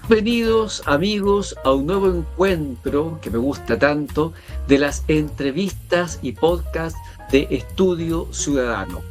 Bienvenidos amigos a un nuevo encuentro que me gusta tanto de las entrevistas y podcasts de Estudio Ciudadano.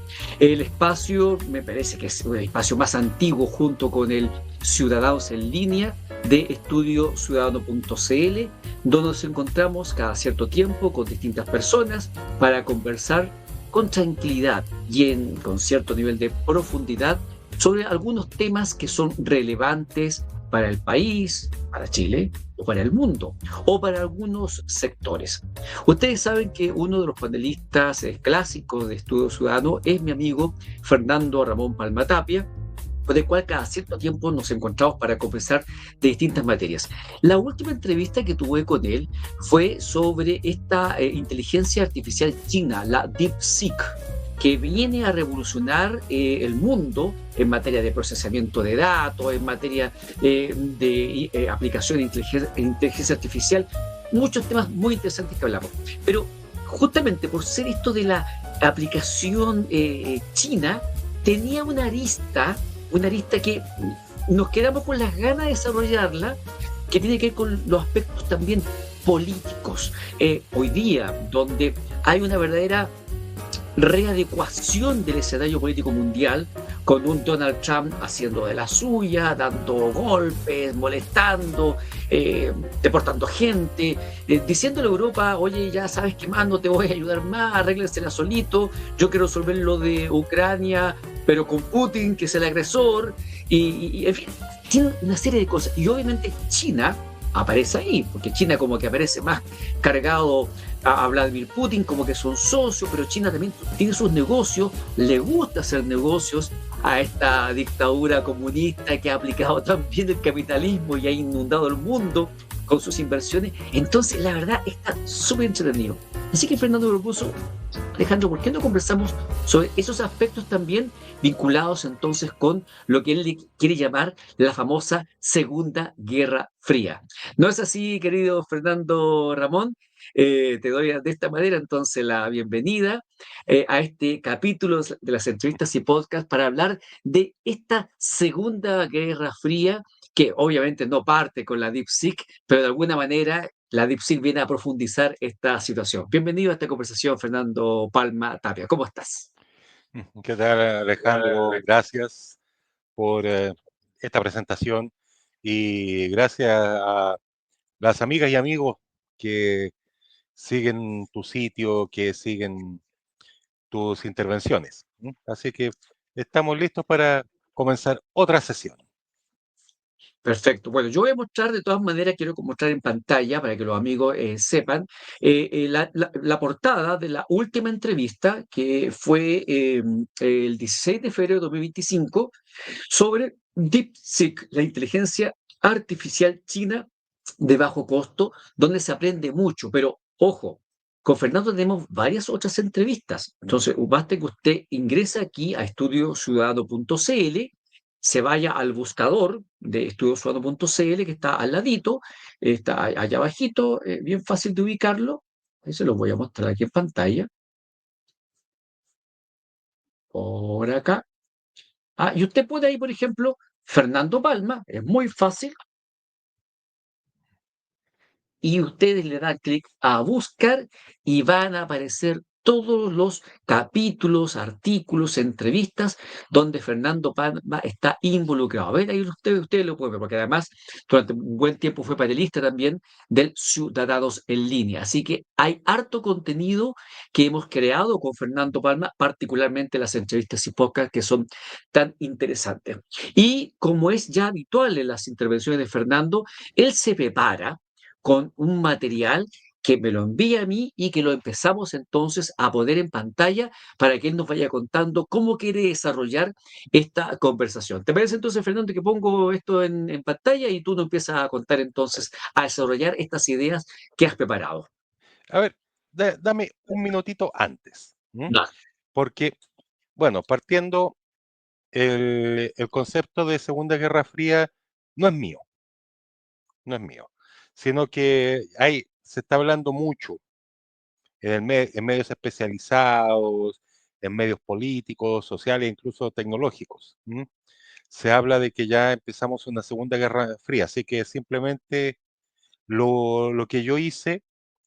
El espacio me parece que es el espacio más antiguo junto con el Ciudadanos en Línea de estudiociudadano.cl, donde nos encontramos cada cierto tiempo con distintas personas para conversar con tranquilidad y con cierto nivel de profundidad sobre algunos temas que son relevantes para el país, para Chile, o para el mundo, o para algunos sectores. Ustedes saben que uno de los panelistas clásicos de Estudio Ciudadano es mi amigo Fernando Ramón Palma Tapia, con el cual cada cierto tiempo nos encontramos para conversar de distintas materias. La última entrevista que tuve con él fue sobre esta inteligencia artificial china, la DeepSeek, que viene a revolucionar el mundo en materia de procesamiento de datos, en materia de aplicación de inteligencia artificial, muchos temas muy interesantes que hablamos. Pero justamente por ser esto de la aplicación china, tenía una arista que nos quedamos con las ganas de desarrollarla, que tiene que ver con los aspectos también políticos. Hoy día, donde hay una verdadera readecuación del escenario político mundial, con un Donald Trump haciendo de la suya, dando golpes, molestando, deportando gente, diciéndole a Europa: oye, ya sabes qué más, no te voy a ayudar más, arréglensela solito, yo quiero resolver lo de Ucrania, pero con Putin, que es el agresor, en fin, tiene una serie de cosas. Y obviamente China aparece ahí, porque China como que aparece más cargado a Vladimir Putin, como que son socios, pero China también tiene sus negocios, le gusta hacer negocios a esta dictadura comunista que ha aplicado también el capitalismo y ha inundado el mundo con sus inversiones. Entonces, la verdad, está súper entretenido. Así que Fernando propuso: Alejandro, ¿por qué no conversamos sobre esos aspectos también vinculados entonces con lo que él le quiere llamar la famosa Segunda Guerra Fría? ¿No es así, querido Fernando Ramón? Te doy de esta manera entonces la bienvenida a este capítulo de las entrevistas y podcast para hablar de esta Segunda Guerra Fría, que obviamente no parte con la DeepSeek, pero de alguna manera la DeepSeek viene a profundizar esta situación. Bienvenido a esta conversación, Fernando Palma Tapia. ¿Cómo estás? ¿Qué tal, Alejandro? Gracias por esta presentación y gracias a las amigas y amigos que siguen tu sitio, que siguen tus intervenciones. Así que estamos listos para comenzar otra sesión. Perfecto. Bueno, yo voy a mostrar de todas maneras, quiero mostrar en pantalla para que los amigos sepan, la portada de la última entrevista que fue el 16 de febrero de 2025 sobre DeepSeek, la inteligencia artificial china de bajo costo, donde se aprende mucho. Pero ojo, con Fernando tenemos varias otras entrevistas. Entonces, basta que usted ingrese aquí a estudiociudadano.cl, se vaya al buscador de estudiociudadano.cl que está al ladito, está allá abajito, bien fácil de ubicarlo. Ahí se lo voy a mostrar aquí en pantalla. Por acá. Ah, y usted puede ahí, por ejemplo, Fernando Palma, es muy fácil, y ustedes le dan clic a buscar y van a aparecer todos los capítulos, artículos, entrevistas donde Fernando Palma está involucrado. A ver, ahí ustedes lo pueden ver, porque además durante un buen tiempo fue panelista también del Ciudadanos en Línea. Así que hay harto contenido que hemos creado con Fernando Palma, particularmente las entrevistas y podcasts que son tan interesantes. Y como es ya habitual en las intervenciones de Fernando, él se prepara con un material que me lo envía a mí y que lo empezamos entonces a poner en pantalla para que él nos vaya contando cómo quiere desarrollar esta conversación. ¿Te parece entonces, Fernando, que pongo esto en pantalla y tú nos empiezas a contar entonces, a desarrollar estas ideas que has preparado? A ver, dame un minutito antes, ¿m? Dale. Porque, bueno, partiendo, el concepto de Segunda Guerra Fría no es mío, no es mío, sino que se está hablando mucho en medios especializados, en medios políticos, sociales, incluso tecnológicos. ¿M? Se habla de que ya empezamos una Segunda Guerra Fría, así que simplemente lo que yo hice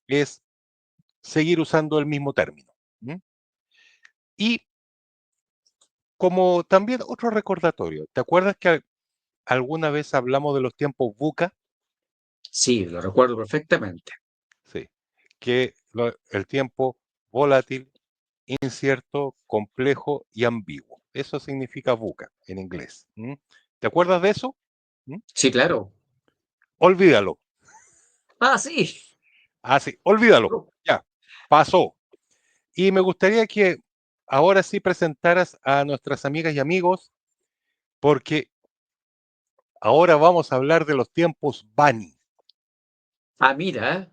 es seguir usando el mismo término. ¿M? Y como también otro recordatorio, ¿te acuerdas que alguna vez hablamos de los tiempos VUCA? Sí, lo recuerdo perfectamente. Sí, que el tiempo volátil, incierto, complejo y ambiguo. Eso significa VUCA en inglés. ¿M? ¿Te acuerdas de eso? ¿M? Sí, claro. Olvídalo. Ah, sí. Ah, sí, olvídalo. Ya, pasó. Y me gustaría que ahora sí presentaras a nuestras amigas y amigos, porque ahora vamos a hablar de los tiempos Bani. Ah, mira,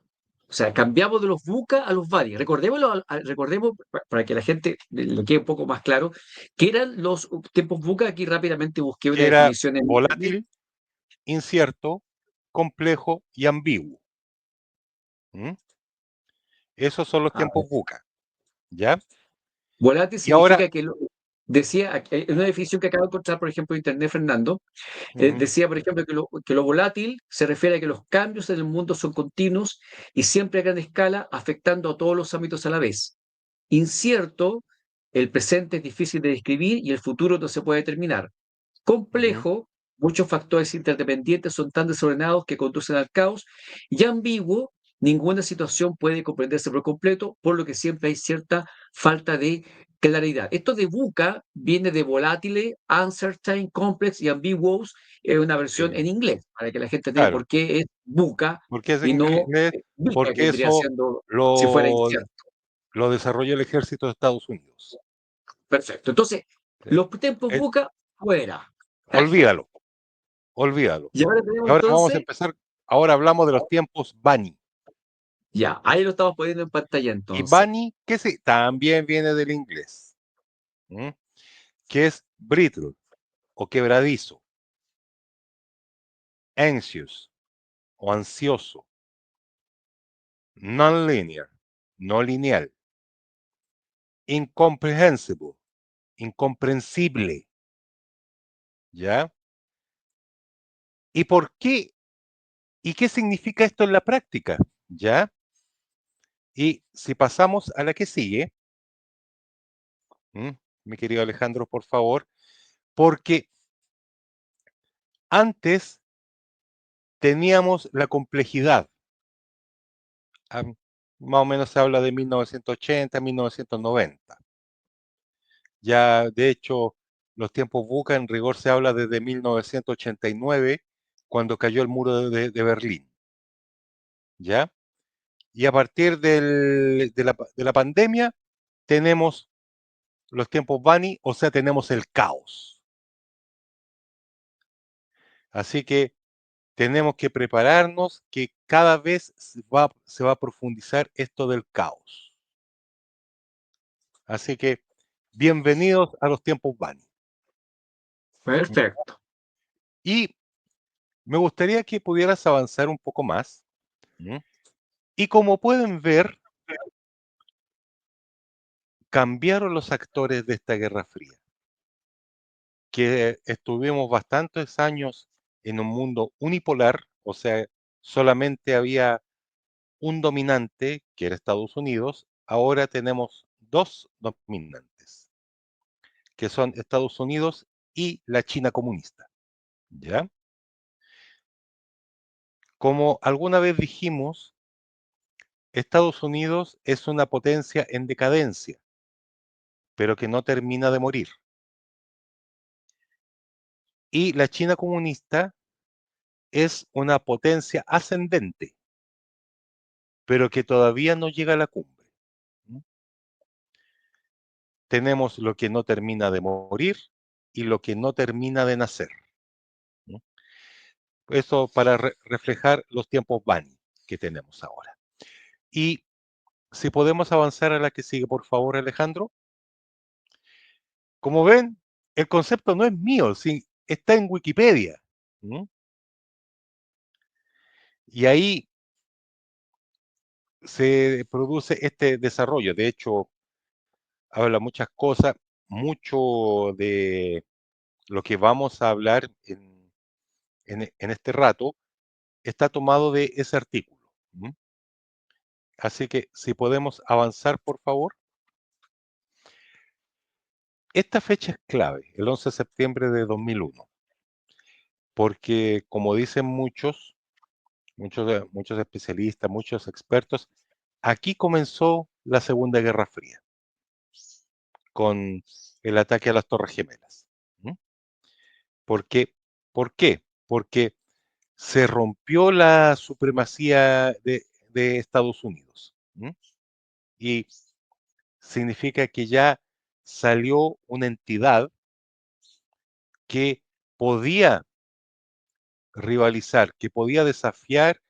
o sea, cambiamos de los buca a los buddy. Recordémoslo, recordemos, para que la gente le quede un poco más claro, que eran los tiempos buca. Aquí rápidamente busqué una Que era definición en internet. volátil, incierto, complejo y ambiguo. ¿M? Esos son los A ver, tiempos VUCA, ¿ya? volátil Y ahora, significa que, decía, en una definición que acabo de encontrar, por ejemplo, en internet, Fernando, ujú, decía, por ejemplo, que lo volátil se refiere a que los cambios en el mundo son continuos y siempre a gran escala, afectando a todos los ámbitos a la vez. Incierto, el presente es difícil de describir y el futuro no se puede determinar. ujú, Complejo, muchos factores interdependientes son tan desordenados que conducen al caos. Y ambiguo, ninguna situación puede comprenderse por completo, por lo que siempre hay cierta falta de claridad. Esto de VUCA viene de volatile, uncertain, complex y ambiguous, es una versión sí, en inglés, para que la gente entienda por claro, qué es VUCA porque es y en no inglés, VICA, que porque vendría eso siendo si fuera lo, incierto. lo desarrolló el ejército de Estados Unidos. Perfecto. Entonces, ¿Sí? los tiempos Eh, VUCA, fuera. olvídalo, olvídalo. Y ahora Y tenemos ahora vamos a entonces, empezar, ahora hablamos de los tiempos Bani. ya, ahí lo estamos poniendo en pantalla Y entonces. Bani, también viene del inglés, ¿m? Que es brittle o quebradizo, anxious o ansioso, non-linear, no lineal, incomprehensible, incomprensible, ¿ya? ¿Y por qué? ¿Y qué significa esto en la práctica? ¿Ya? Y si pasamos a la que sigue, ¿m? Mi querido Alejandro, por favor, porque antes teníamos la complejidad. ah, Más o menos se habla de 1980, 1990. Ya, de hecho, los tiempos VUCA en rigor se habla desde 1989, cuando cayó el muro de Berlín, ¿ya? Y a partir de la pandemia tenemos los tiempos Bani, o sea, tenemos el caos. Así que tenemos que prepararnos que cada vez se va a profundizar esto del caos. Así que bienvenidos a los tiempos Bani. Perfecto. Y me gustaría que pudieras avanzar un poco más. ¿Mm? Y como pueden ver, cambiaron los actores de esta Guerra Fría, que estuvimos bastantes años en un mundo unipolar, o sea, solamente había un dominante, que era Estados Unidos. Ahora tenemos dos dominantes, que son Estados Unidos y la China comunista, ¿ya? Como alguna vez dijimos, Estados Unidos es una potencia en decadencia, pero que no termina de morir. Y la China comunista es una potencia ascendente, pero que todavía no llega a la cumbre. ¿Mm? Tenemos lo que no termina de morir y lo que no termina de nacer. ¿Mm? Eso para reflejar los tiempos Bani que tenemos ahora. Y si podemos avanzar a la que sigue, por favor, Alejandro. Como ven, el concepto no es mío, sí, está en Wikipedia. ¿Mm? Y ahí se produce este desarrollo. De hecho, habla muchas cosas, mucho de lo que vamos a hablar en este rato está tomado de ese artículo. ¿Mm? Así que si podemos avanzar, por favor. Esta fecha es clave, el 11 de septiembre de 2001, porque como dicen muchos especialistas, muchos expertos, aquí comenzó la Segunda Guerra Fría, con el ataque a las Torres Gemelas. ¿Mm? ¿Por qué? ¿Por qué? Porque se rompió la supremacía de Estados Unidos. ¿Mm? Y significa que ya salió una entidad que podía rivalizar, que podía desafiar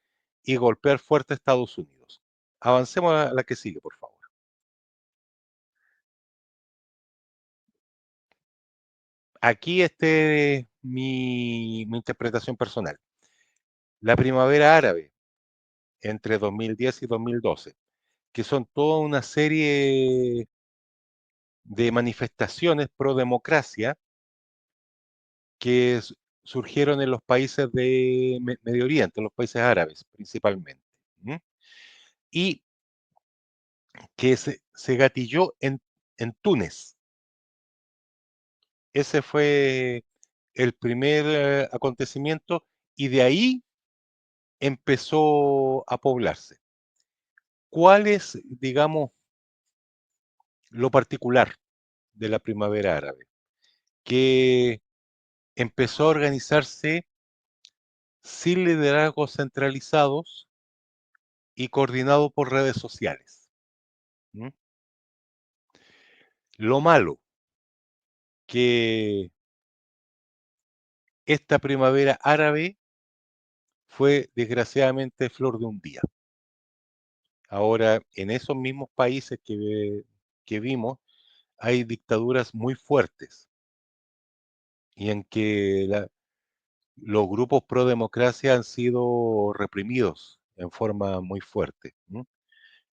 y golpear fuerte a Estados Unidos. Avancemos a la que sigue, por favor. Aquí mi interpretación personal. La primavera árabe entre 2010 y 2012, que son toda una serie de manifestaciones pro democracia que surgieron en los países de Medio Oriente, en los países árabes principalmente. ¿Mm? Y que se gatilló en Túnez. Ese fue el primer acontecimiento y de ahí empezó a poblarse. ¿Cuál es, digamos, lo particular de la primavera árabe? Que empezó a organizarse sin liderazgos centralizados y coordinado por redes sociales. ¿Mm? Lo malo, que esta primavera árabe fue desgraciadamente flor de un día. Ahora, en esos mismos países que vimos, hay dictaduras muy fuertes y en que los grupos pro democracia han sido reprimidos en forma muy fuerte. ¿Mm?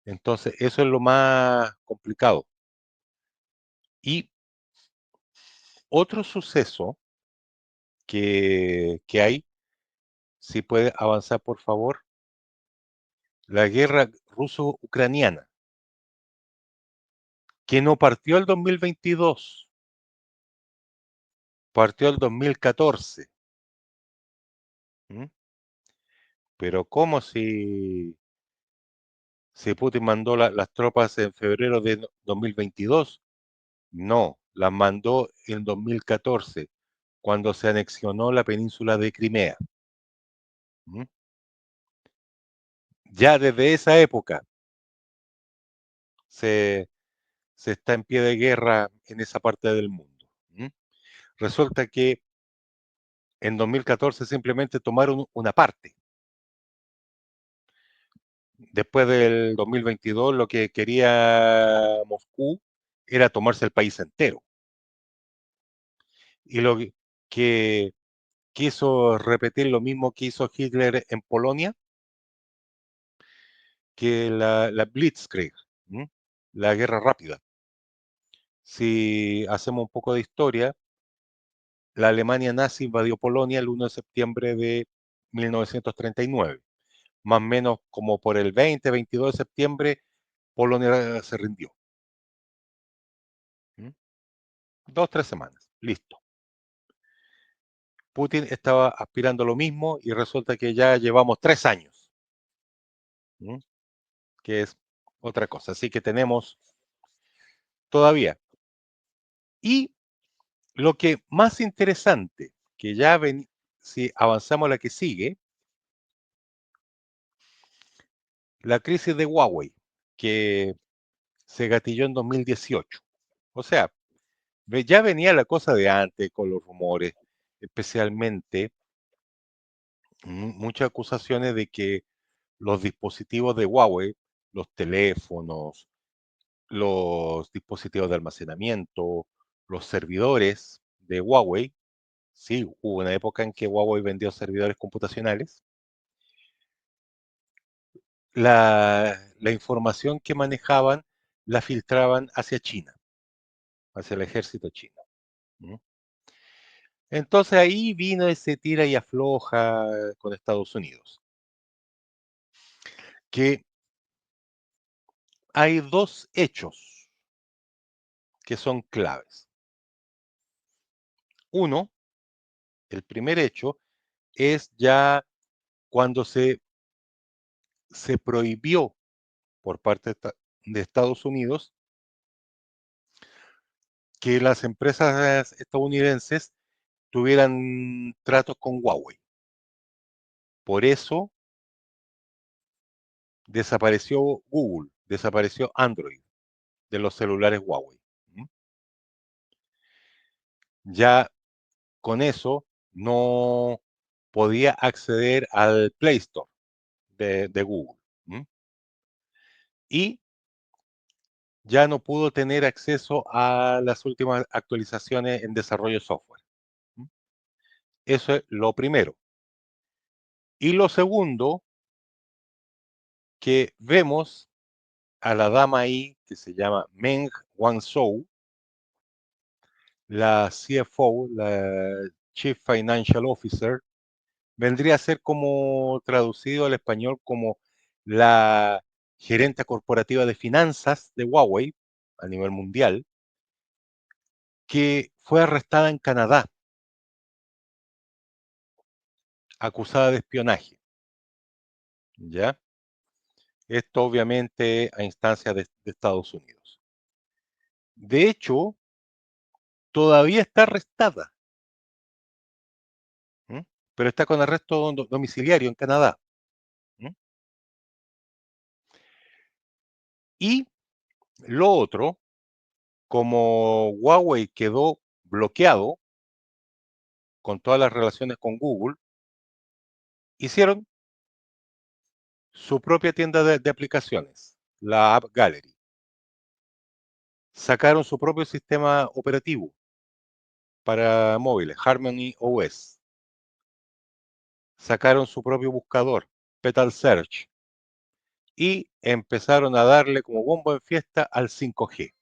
Entonces, eso es lo más complicado. Y otro suceso que hay, si puede avanzar por favor, la guerra ruso-ucraniana, que no partió el 2022, partió el 2014. ¿Mm? Pero ¿cómo si Putin mandó las tropas en febrero de 2022? No, las mandó en 2014, cuando se anexionó la península de Crimea. ¿Mm? Ya desde esa época se, se está en pie de guerra en esa parte del mundo. ¿Mm? Resulta que en 2014 simplemente tomaron una parte. Después del 2022 lo que quería Moscú era tomarse el país entero. Y lo que quiso repetir lo mismo que hizo Hitler en Polonia, que la Blitzkrieg, ¿m? La guerra rápida. Si hacemos un poco de historia, la Alemania nazi invadió Polonia el 1 de septiembre de 1939. Más o menos como por el 20-22 de septiembre, Polonia se rindió. ¿M? 2-3 semanas, listo. Putin estaba aspirando a lo mismo y resulta que ya llevamos 3 años, ¿m? Que es otra cosa. Así que tenemos todavía. Y lo que más interesante, que ya ven, si avanzamos a la que sigue, la crisis de Huawei, que se gatilló en 2018. O sea, ya venía la cosa de antes con los rumores, especialmente muchas acusaciones de que los dispositivos de Huawei, los teléfonos, los dispositivos de almacenamiento, los servidores de Huawei, sí, hubo una época en que Huawei vendió servidores computacionales. La información que manejaban la filtraban hacia China, hacia el ejército chino. ¿Mm? Entonces ahí vino ese tira y afloja con Estados Unidos. Que hay dos hechos que son claves. Uno, el primer hecho, es ya cuando se prohibió por parte de Estados Unidos que las empresas estadounidenses tuvieran tratos con Huawei. Por eso desapareció Google, desapareció Android de los celulares Huawei. ¿Mm? Ya con eso no podía acceder al Play Store de Google. ¿Mm? Y ya no pudo tener acceso a las últimas actualizaciones en desarrollo de software. ¿Mm? Eso es lo primero. Y lo segundo, que vemos a la dama ahí que se llama Meng Wanzhou, la CFO, la Chief Financial Officer, vendría a ser como traducido al español como la gerente corporativa de finanzas de Huawei a nivel mundial, que fue arrestada en Canadá, acusada de espionaje. ¿Ya? Esto obviamente a instancias de Estados Unidos. De hecho, todavía está arrestada, ¿m? Pero está con arresto domiciliario en Canadá. ¿M? Y lo otro, como Huawei quedó bloqueado con todas las relaciones con Google, hicieron su propia tienda de aplicaciones, la App Gallery. Sacaron su propio sistema operativo para móviles, Harmony OS. Sacaron su propio buscador, Petal Search. Y empezaron a darle como bombo en fiesta al 5G.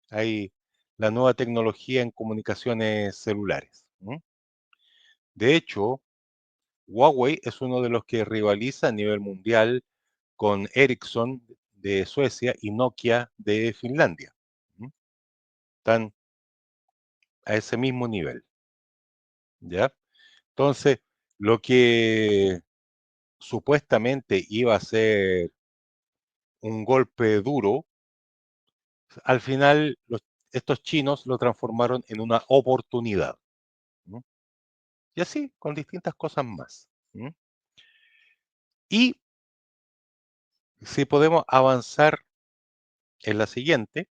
Ahí la nueva tecnología en comunicaciones celulares. De hecho, Huawei es uno de los que rivaliza a nivel mundial con Ericsson de Suecia y Nokia de Finlandia. Están a ese mismo nivel, ¿ya? Entonces, lo que supuestamente iba a ser un golpe duro, al final estos chinos lo transformaron en una oportunidad. ¿No? Y así, con distintas cosas más. ¿No? Y si podemos avanzar en la siguiente,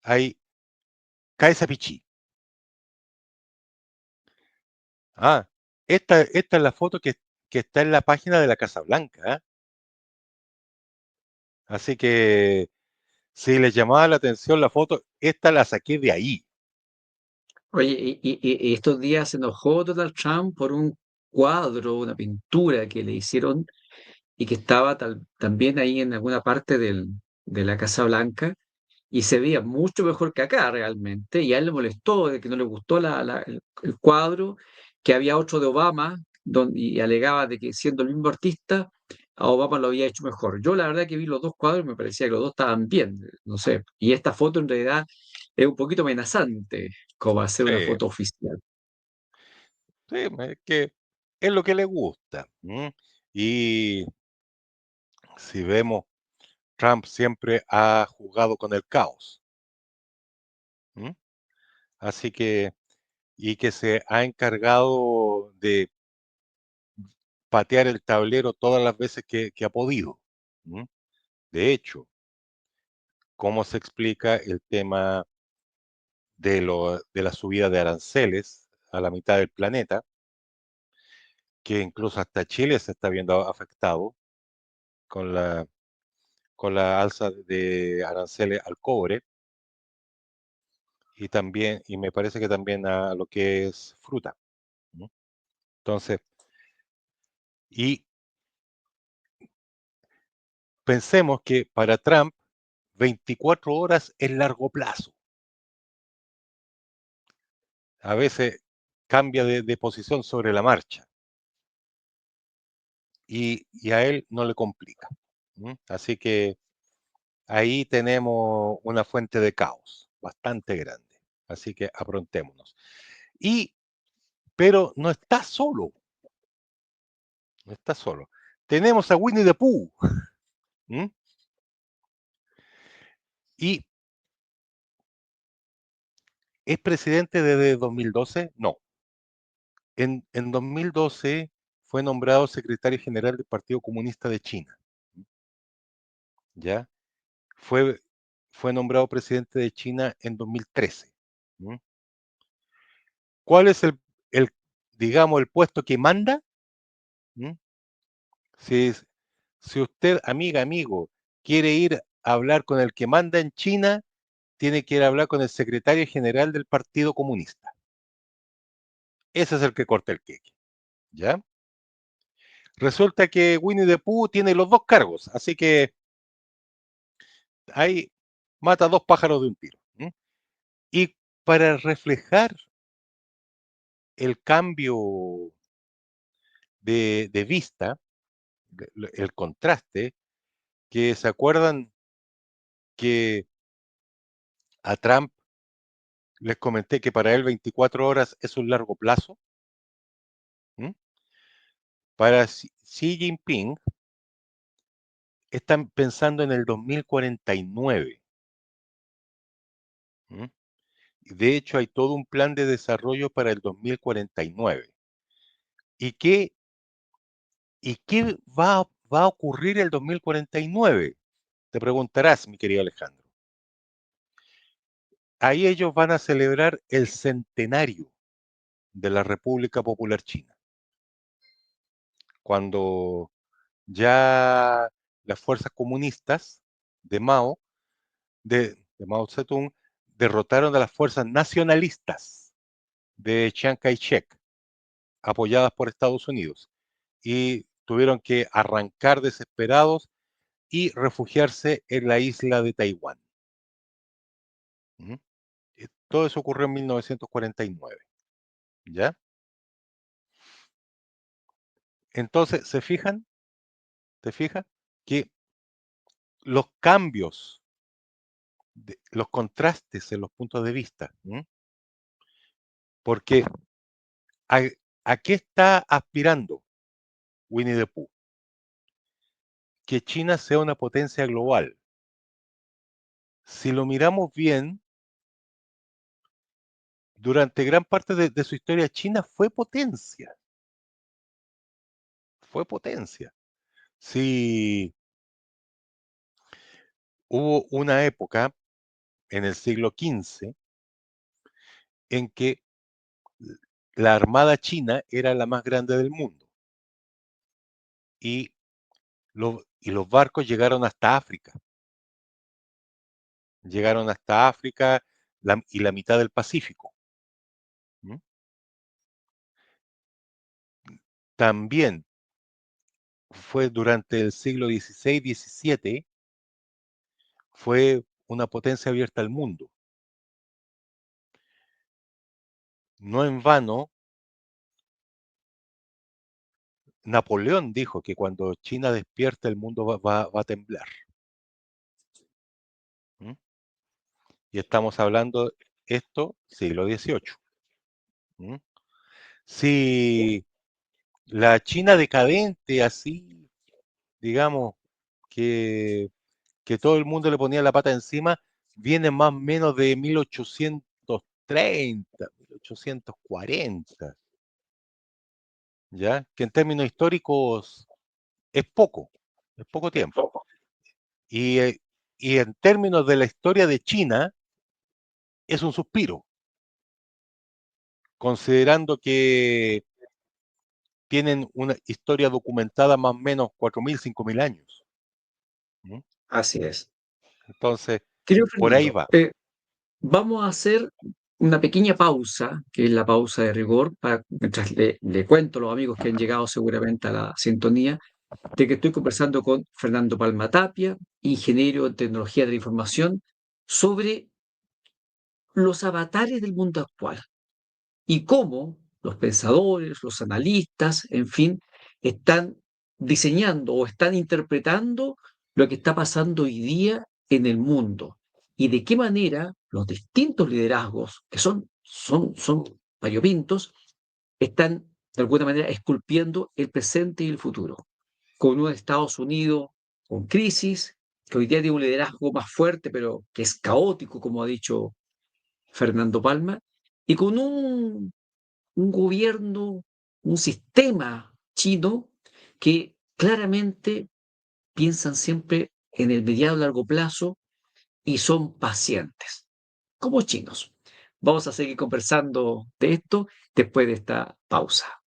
hay Caesa Pichí. Ah, esta es la foto que está en la página de la Casa Blanca. Así que si les llamaba la atención la foto, esta la saqué de ahí. Oye, y estos días se enojó Donald Trump por un cuadro, una pintura que le hicieron y que estaba también ahí en alguna parte de la Casa Blanca y se veía mucho mejor que acá realmente, y a él le molestó de que no le gustó el cuadro, que había otro de Obama, y alegaba de que siendo el mismo artista, a Obama lo había hecho mejor. Yo la verdad que vi los dos cuadros y me parecía que los dos estaban bien, no sé, y esta foto en realidad es un poquito amenazante como hacer una Sí, foto oficial. sí, es que es lo que le gusta. Y si vemos, Trump siempre ha jugado con el caos. ¿m? Así que, y que se ha encargado de patear el tablero todas las veces que ha podido. ¿m? De hecho, ¿cómo se explica el tema de la subida de aranceles a la mitad del planeta? Que incluso hasta Chile se está viendo afectado con la alza de aranceles al cobre y también, y me parece que también a lo que es fruta. ¿No? Entonces, y pensemos que para Trump 24 horas es largo plazo. A veces cambia de posición sobre la marcha y a él no le complica. Así que ahí tenemos una fuente de caos bastante grande. Así que aprontémonos. Y, pero no está solo, no está solo. Tenemos a Winnie the Pooh. ¿m? Y es presidente desde 2012. No, en 2012 fue nombrado secretario general del Partido Comunista de China. ¿Ya? Fue, fue nombrado presidente de China en 2013. ¿m? ¿Cuál es el, digamos, el puesto que manda? ¿m? Si, si usted, amiga, amigo, quiere ir a hablar con el que manda en China, tiene que ir a hablar con el secretario general del Partido Comunista. Ese es el que corta el queque. ¿Ya? Resulta que Winnie the Pooh tiene los dos cargos, así que ahí mata dos pájaros de un tiro. Y para reflejar el cambio de vista, el contraste, que se acuerdan que a Trump les comenté que para él 24 horas es un largo plazo. ¿m? Para Xi Jinping están pensando en el 2049. ¿m? De hecho, hay todo un plan de desarrollo para el 2049. ¿Y qué va a ocurrir el 2049? Te preguntarás, mi querido Alejandro. Ahí ellos van a celebrar el centenario de la República Popular China, cuando ya las fuerzas comunistas de Mao, de Mao Zedong, derrotaron a las fuerzas nacionalistas de Chiang Kai-shek, apoyadas por Estados Unidos, y tuvieron que arrancar desesperados y refugiarse en la isla de Taiwán. ¿Mm? Todo eso ocurrió en 1949, ¿ya? Entonces, ¿te fijas? Que los cambios, los contrastes en los puntos de vista, porque a, ¿a qué está aspirando Winnie the Pooh? Que China sea una potencia global. Si lo miramos bien, durante gran parte de su historia, China fue potencia. fue potencia. Sí, hubo una época en el siglo XV en que la armada china era la más grande del mundo y los barcos llegaron hasta África. Llegaron hasta África y la mitad del Pacífico. ¿Mm? También fue durante el siglo XVI-XVII, fue una potencia abierta al mundo. No en vano, Napoleón dijo que cuando China despierte el mundo va a temblar. ¿Mm? Y estamos hablando esto siglo XVIII. ¿Mm? Si la China decadente, así, digamos, que, que todo el mundo le ponía la pata encima, viene más o menos de 1830, 1840, ¿ya? Que en términos históricos es poco tiempo. Y, eh, y en términos de la historia de China, es un suspiro, considerando que tienen una historia documentada más o menos 4.000, 5.000 años. ¿Mm? Así es. Entonces, Querido por ahí Fernando, va. vamos a hacer una pequeña pausa, que es la pausa de rigor, mientras le cuento a los amigos que han llegado seguramente a la sintonía, de que estoy conversando con Fernando Palma Tapia, ingeniero en tecnología de la información, sobre los avatares del mundo actual y cómo los pensadores, los analistas, en fin, están diseñando o están interpretando lo que está pasando hoy día en el mundo y de qué manera los distintos liderazgos, que son variopintos, están de alguna manera esculpiendo el presente y el futuro, con un Estados Unidos con crisis, que hoy día tiene un liderazgo más fuerte, pero que es caótico, como ha dicho Fernando Palma, y con un gobierno, un sistema chino que claramente piensan siempre en el mediano y largo plazo y son pacientes, como chinos. Vamos a seguir conversando de esto después de esta pausa.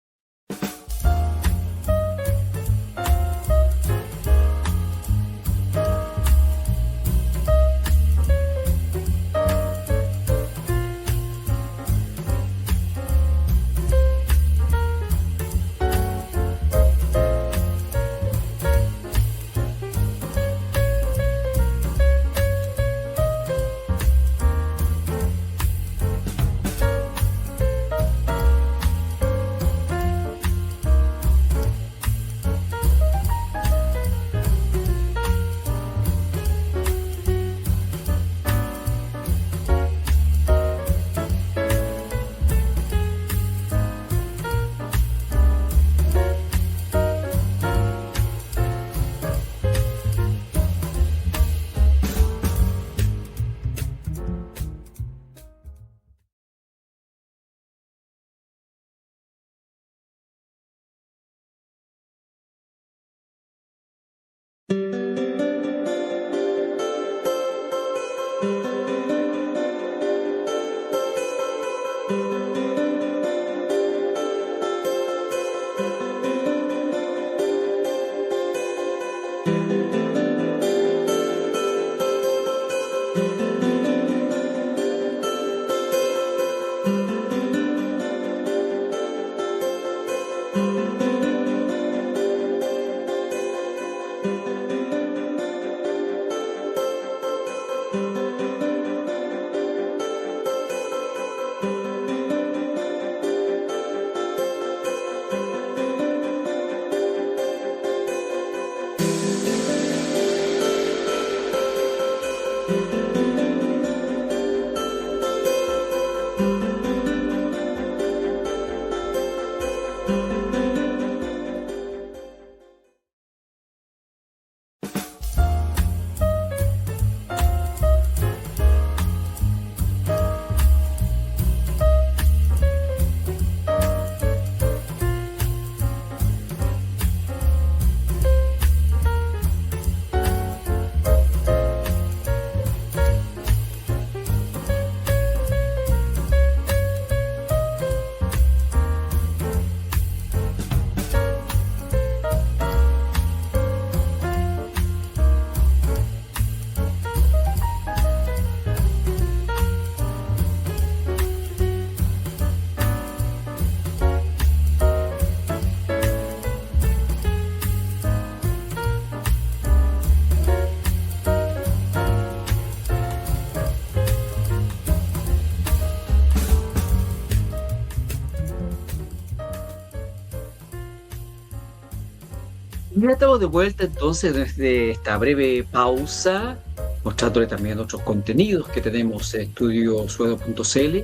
Ya estamos de vuelta entonces desde esta breve pausa, mostrándole también otros contenidos que tenemos en estudiosuedo.cl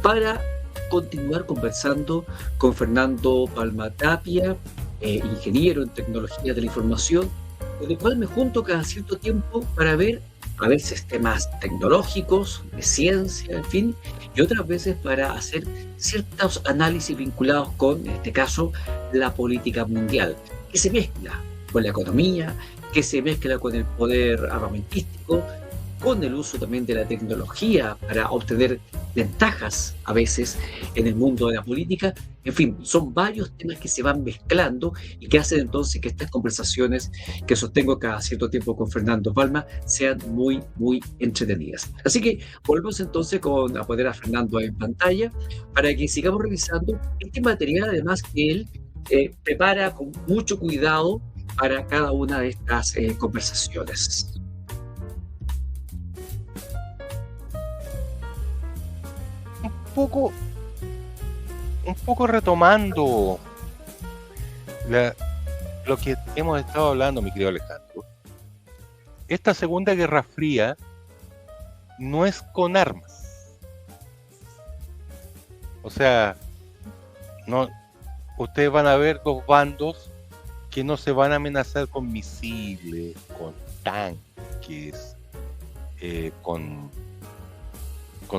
para continuar conversando con Fernando Palma Tapia, ingeniero en tecnología de la información, con el cual me junto cada cierto tiempo para ver a veces temas tecnológicos, de ciencia, en fin, y otras veces para hacer ciertos análisis vinculados con, en este caso, la política mundial, que se mezcla con la economía, que se mezcla con el poder armamentístico, con el uso también de la tecnología para obtener ventajas a veces en el mundo de la política. En fin, son varios temas que se van mezclando y que hacen entonces que estas conversaciones que sostengo cada cierto tiempo con Fernando Palma sean muy, muy entretenidas. Así que volvemos entonces a poner a Fernando en pantalla para que sigamos revisando este material, además que él prepara con mucho cuidado para cada una de estas conversaciones. Un poco, un poco retomando la- lo que hemos estado hablando, mi querido Alejandro. Esta Segunda Guerra Fría no es con armas. O sea, no, ustedes van a ver dos bandos que no se van a amenazar con misiles, con tanques, con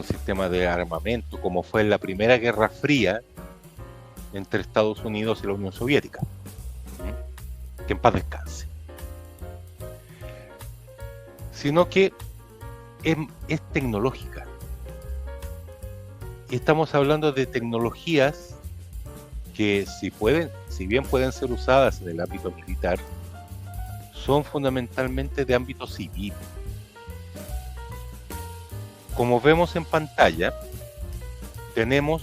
sistemas de armamento, como fue en la Primera Guerra Fría entre Estados Unidos y la Unión Soviética. Que en paz descanse. Sino que es tecnológica. Y estamos hablando de tecnologías que si bien pueden ser usadas en el ámbito militar, son fundamentalmente de ámbito civil. Como vemos en pantalla, tenemos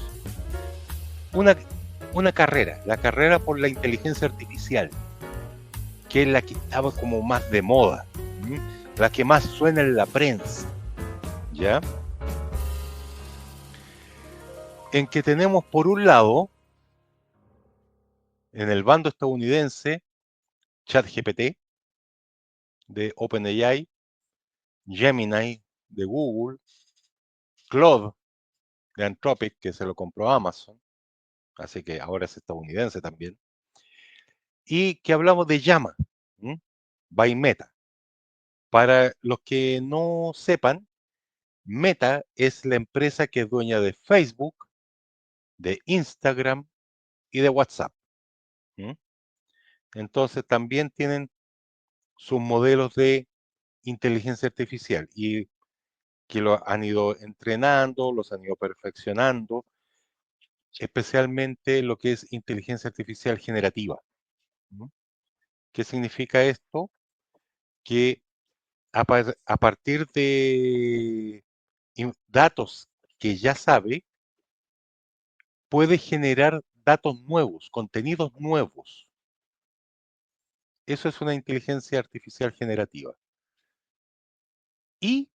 una carrera, la carrera por la inteligencia artificial, que es la que estaba como más de moda, la que más suena en la prensa, ¿ya? En que tenemos por un lado, en el bando estadounidense, ChatGPT de OpenAI, Gemini de Google, Claude de Anthropic, que se lo compró Amazon, así que ahora es estadounidense también, y que hablamos de Llama, by Meta. Para los que no sepan, Meta es la empresa que es dueña de Facebook, de Instagram y de WhatsApp. Entonces también tienen sus modelos de inteligencia artificial y que lo han ido entrenando, los han ido perfeccionando, especialmente lo que es inteligencia artificial generativa. ¿Qué significa esto? Que a partir de datos que ya sabe, puede generar datos nuevos, contenidos nuevos. Eso es una inteligencia artificial generativa. Y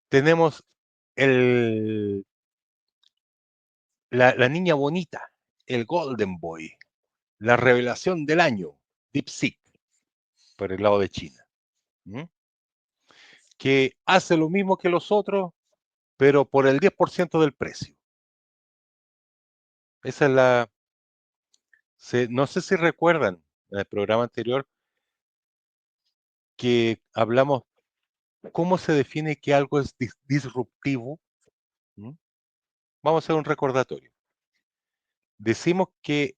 tenemos la niña bonita, el Golden Boy, la revelación del año, DeepSeek, por el lado de China, que hace lo mismo que los otros, pero por el 10% del precio. Esa es no sé si recuerdan en el programa anterior que hablamos cómo se define que algo es disruptivo. Vamos a hacer un recordatorio. Decimos que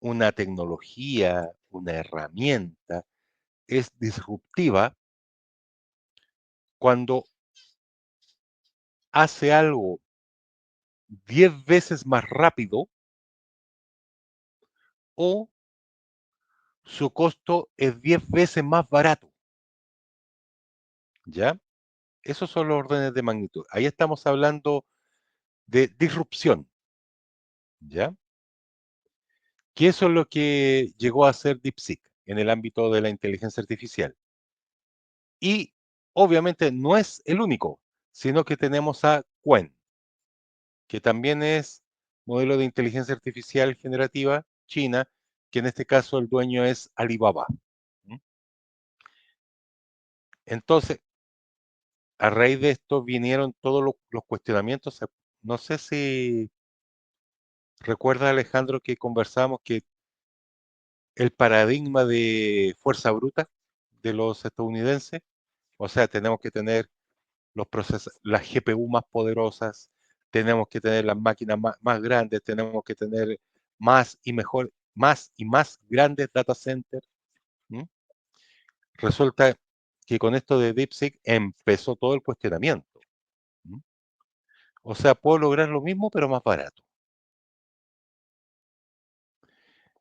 una tecnología, una herramienta es disruptiva cuando hace algo 10 veces más rápido o su costo es 10 veces más barato. ¿Ya? Esos son los órdenes de magnitud. Ahí estamos hablando de disrupción. ¿Ya? Que eso es lo que llegó a ser DeepSeek en el ámbito de la inteligencia artificial. Y obviamente no es el único, sino que tenemos a Qwen, que también es modelo de inteligencia artificial generativa china, que en este caso el dueño es Alibaba. ¿Mm? Entonces, a raíz de esto vinieron todos los cuestionamientos. No sé si recuerda, Alejandro, que conversamos que el paradigma de fuerza bruta de los estadounidenses, o sea, tenemos que tener las GPU más poderosas, tenemos que tener las máquinas más grandes, tenemos que tener más y mejor, más y más grandes data centers. ¿Mm? Resulta que con esto de DeepSeek empezó todo el cuestionamiento. ¿Mm? O sea, puedo lograr lo mismo, pero más barato.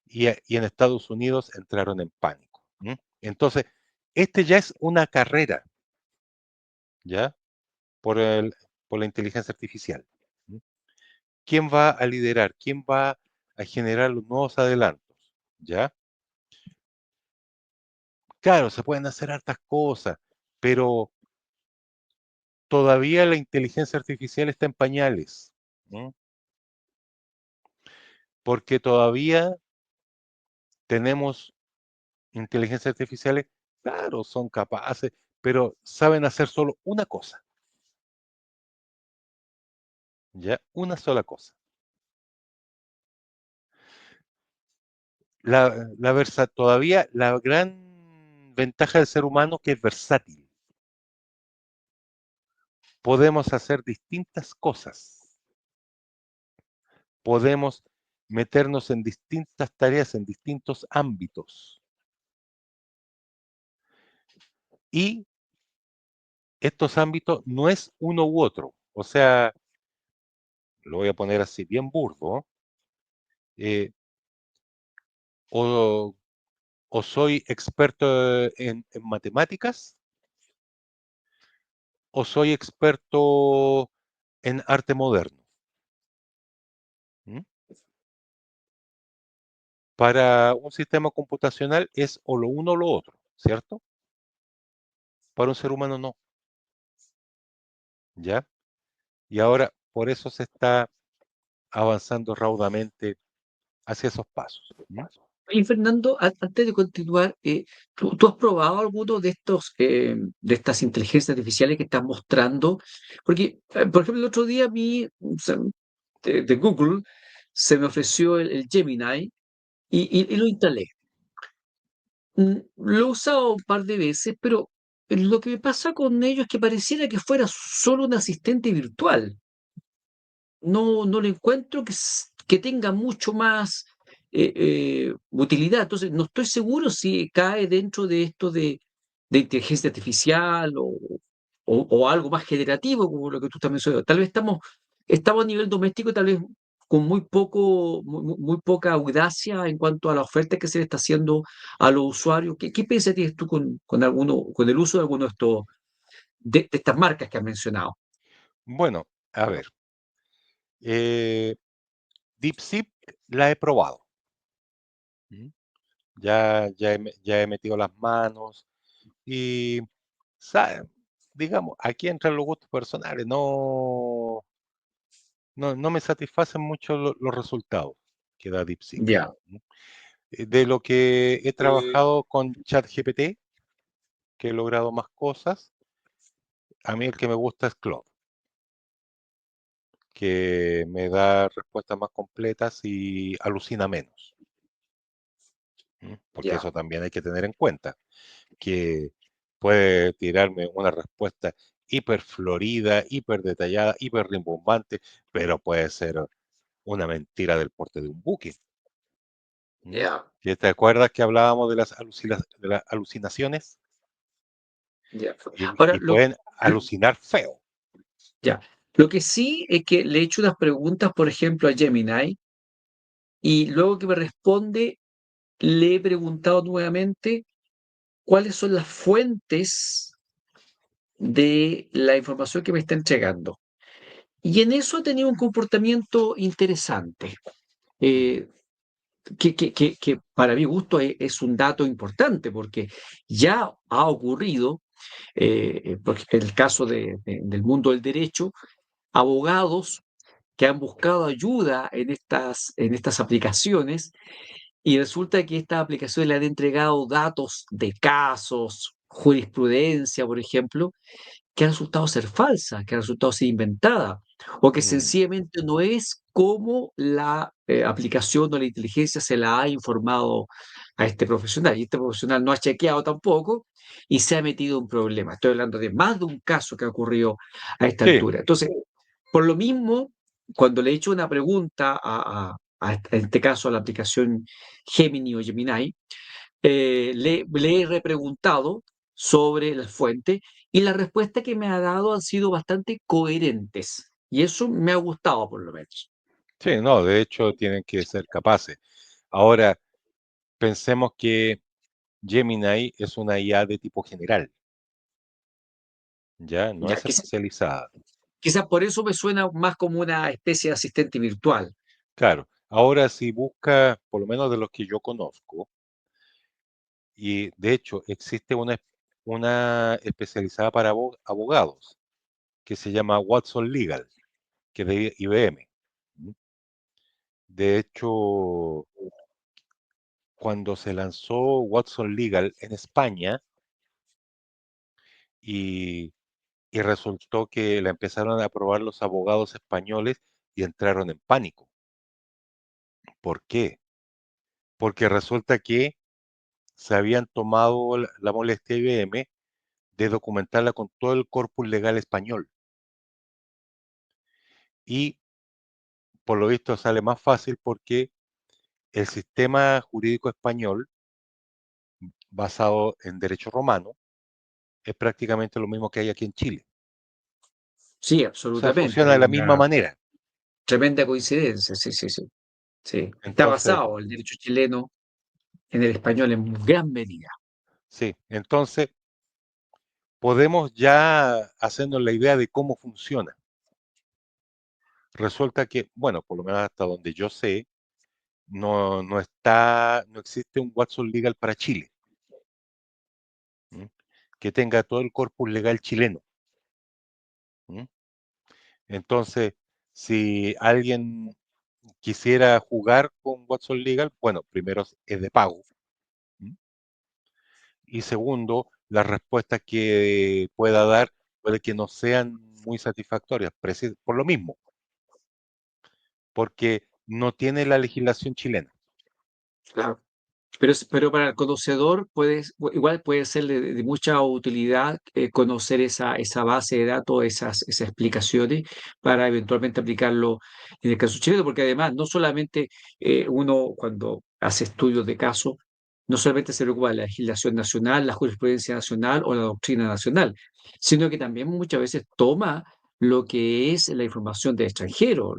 Y en Estados Unidos entraron en pánico. ¿Mm? Entonces, este ya es una carrera, ¿ya? Por por la inteligencia artificial. ¿Mm? ¿Quién va a liderar? ¿Quién va a generar los nuevos adelantos? ¿Ya? Claro, se pueden hacer hartas cosas, pero todavía la inteligencia artificial está en pañales. ¿Mm? Porque todavía tenemos inteligencias artificiales, claro, son capaces, pero saben hacer solo una cosa, ¿ya? Una sola cosa. Todavía la gran ventaja del ser humano que es versátil. Podemos hacer distintas cosas. Podemos meternos en distintas tareas, en distintos ámbitos. Y estos ámbitos no es uno u otro. O sea, lo voy a poner así bien burdo. eh, o, o soy experto en matemáticas o soy experto en arte moderno. ¿Mm? Para un sistema computacional es o lo uno o lo otro, ¿cierto? Para un ser humano no, ¿ya? Y ahora por eso se está avanzando raudamente hacia esos pasos. ¿Mm? Y Fernando, antes de continuar, ¿tú has probado alguno de de estas inteligencias artificiales que estás mostrando? Porque, por ejemplo, el otro día a mí, o sea, de Google, se me ofreció el Gemini y lo instalé. Lo he usado un par de veces, pero lo que me pasa con ello es que pareciera que fuera solo un asistente virtual. No le encuentro que tenga mucho más utilidad. Entonces, no estoy seguro si cae dentro de esto de inteligencia artificial o algo más generativo, como lo que tú también mencionando. Tal vez estamos a nivel doméstico, tal vez con muy poca audacia en cuanto a la oferta que se le está haciendo a los usuarios. ¿Qué piensas tienes tú con el uso de alguno de de estas marcas que has mencionado? Bueno, a ver, eh, DeepSeek la he probado. ¿Mm? Ya he metido las manos y, digamos, aquí entran los gustos personales. No me satisfacen mucho los resultados que da DeepSeek. Ya. ¿Mm? De lo que he trabajado con ChatGPT, que he logrado más cosas, a mí el que me gusta es Claude, que me da respuestas más completas y alucina menos. Porque Ya. eso también hay que tener en cuenta, que puede tirarme una respuesta hiper florida, hiper detallada, hiper rimbombante, pero puede ser una mentira del porte de un buque. ¿Mm? Ya. ¿Que ¿Te acuerdas que hablábamos de de las alucinaciones? Ya. Ahora, Y pueden alucinar feo. ya. Lo que sí es que le he hecho unas preguntas, por ejemplo, a Gemini, y luego que me responde, le he preguntado nuevamente cuáles son las fuentes de la información que me está entregando. Y en eso ha tenido un comportamiento interesante, Mm. eh, que para mi gusto es un dato importante, porque ya ha ocurrido, por el caso del mundo del derecho, abogados que han buscado ayuda en en estas aplicaciones Y resulta que estas aplicaciones le han entregado datos de casos, jurisprudencia, por ejemplo, que ha resultado ser falsa, que ha resultado ser inventada, o que Mm, sencillamente no es como la aplicación o la inteligencia se la ha informado a este profesional. Y este profesional no ha chequeado tampoco y se ha metido en problemas. Estoy hablando de más de un caso que ha ocurrido a esta sí, altura. Entonces, por lo mismo, cuando le he hecho una pregunta en este caso a la aplicación Gemini o Gemini, le he repreguntado sobre las fuentes y las respuestas que me ha dado han sido bastante coherentes. Y eso me ha gustado, por lo menos. sí, no, de hecho tienen que ser capaces. Ahora, pensemos que Gemini es una IA de tipo general, ya no Ya, es especializada. quizás por eso me suena más como una especie de asistente virtual. Claro, ahora si busca, por lo menos de los que yo conozco, y de hecho existe una especializada para abogados que se llama Watson Legal, que es de IBM. De hecho, cuando se lanzó Watson Legal en España y, y resultó que la empezaron a probar los abogados españoles y entraron en pánico. ¿Por qué? Porque resulta que se habían tomado la molestia IBM de documentarla con todo el corpus legal español. Y por lo visto sale más fácil porque el sistema jurídico español, basado en derecho romano, es prácticamente lo mismo que hay aquí en Chile. Sí, O sea, absolutamente. funciona de Hay la misma una manera. tremenda coincidencia. Sí, sí, sí. Sí. Está Entonces, basado el derecho chileno en el español en gran medida. sí, entonces podemos ya hacernos la idea de cómo funciona. Resulta que, bueno, por lo menos hasta donde yo sé, no existe un Watson Legal para Chile, ¿m? Que tenga todo el corpus legal chileno. ¿M? Entonces, si alguien quisiera jugar con Watson Legal, bueno, primero es de pago. ¿M? Y segundo, las respuestas que pueda dar puede que no sean muy satisfactorias, por lo mismo, porque no tiene la legislación chilena. Claro. Pero para el conocedor igual puede ser de mucha utilidad conocer esa base de datos, esas explicaciones, para eventualmente aplicarlo en el caso chileno, porque además no solamente uno cuando hace estudios de caso, no solamente se preocupa de la legislación nacional, la jurisprudencia nacional o la doctrina nacional, sino que también muchas veces toma lo que es la información de extranjeros,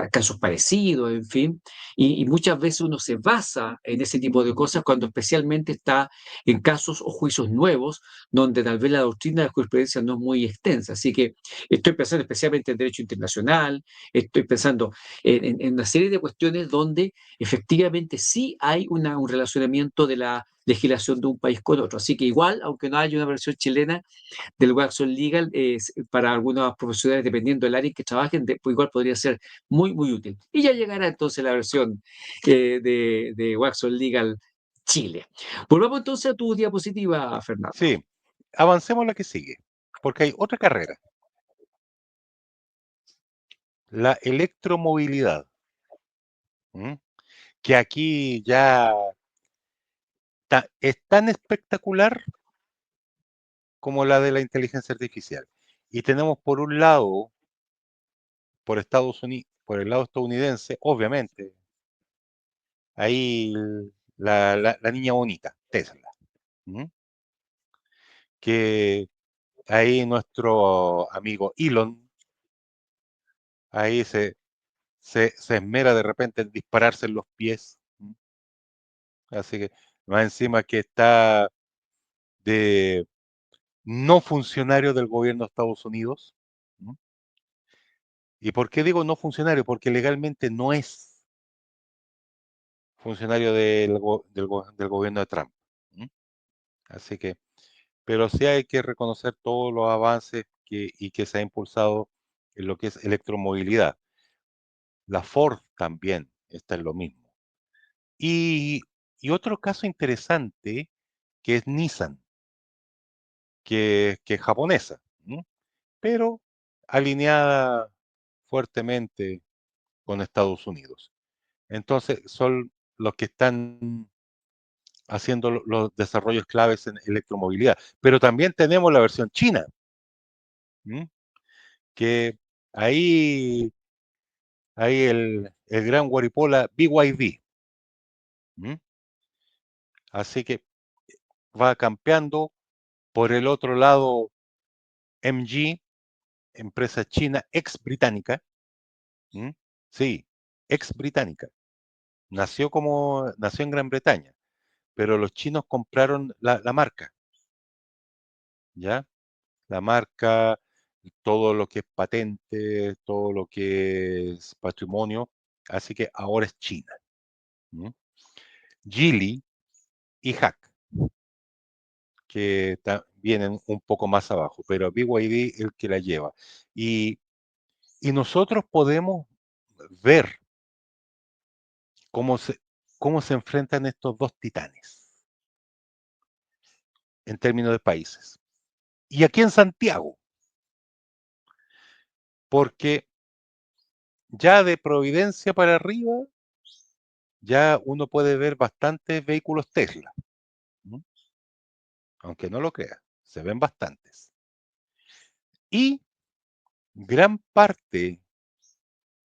casos parecidos, en fin, y muchas veces uno se basa en ese tipo de cosas cuando especialmente está en casos o juicios nuevos, donde tal vez la doctrina de la jurisprudencia no es muy extensa. Así que estoy pensando especialmente en derecho internacional, estoy pensando en una serie de cuestiones donde efectivamente sí hay un relacionamiento de la legislación de un país con otro. Así que igual, aunque no haya una versión chilena del Waxon Legal, para algunos profesionales, dependiendo del área en que trabajen, pues igual podría ser muy, muy útil. Y ya llegará entonces la versión de Waxon Legal Chile. Volvamos entonces a tu diapositiva, Fernando. Sí, avancemos a la que sigue, porque hay otra carrera, la electromovilidad, ¿m? Que aquí ya es tan espectacular como la de la inteligencia artificial. Y tenemos por un lado, por Estados Unidos, por el lado estadounidense, obviamente, ahí la niña bonita, Tesla, ¿m? Que ahí nuestro amigo Elon, ahí se esmera de repente en dispararse en los pies. ¿M? Así que más encima que está de no funcionario del gobierno de Estados Unidos. ¿M? ¿Y por qué digo no funcionario? Porque legalmente no es funcionario del gobierno de Trump. ¿M? Así que, pero sí hay que reconocer todos los avances que se ha impulsado en lo que es electromovilidad. La Ford también está en lo mismo. Y, y otro caso interesante que es Nissan, que es japonesa, ¿m? Pero alineada fuertemente con Estados Unidos. Entonces son los que están haciendo los desarrollos claves en electromovilidad. Pero también tenemos la versión china, ¿m? Que ahí el gran guaripola BYD. ¿M? Así que va campeando. Por el otro lado, MG, empresa china ex británica, ¿m? Sí, ex británica. Nació en Gran Bretaña, pero los chinos compraron la marca, ¿ya? La marca, todo lo que es patente, todo lo que es patrimonio, así que ahora es China. ¿M? Geely y Hack, que vienen un poco más abajo, pero BYD el que la lleva. Y, y nosotros podemos ver cómo cómo se enfrentan estos dos titanes en términos de países. Y aquí en Santiago, porque ya de Providencia para arriba, ya uno puede ver bastantes vehículos Tesla, ¿m? Aunque no lo crea, se ven bastantes. Y gran parte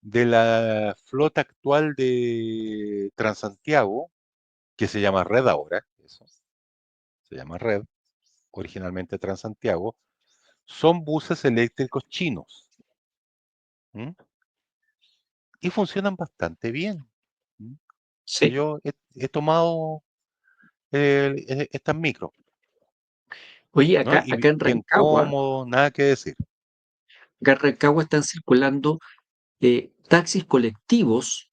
de la flota actual de Transantiago, que se llama Red ahora, eso, se llama Red, originalmente Transantiago, son buses eléctricos chinos, ¿m? Y funcionan bastante bien. ¿M? Sí. Yo he tomado estas micros, Oye, ¿no? acá, Y acá en bien Rancagua, cómodo, nada que decir. acá en Rancagua están circulando taxis colectivos,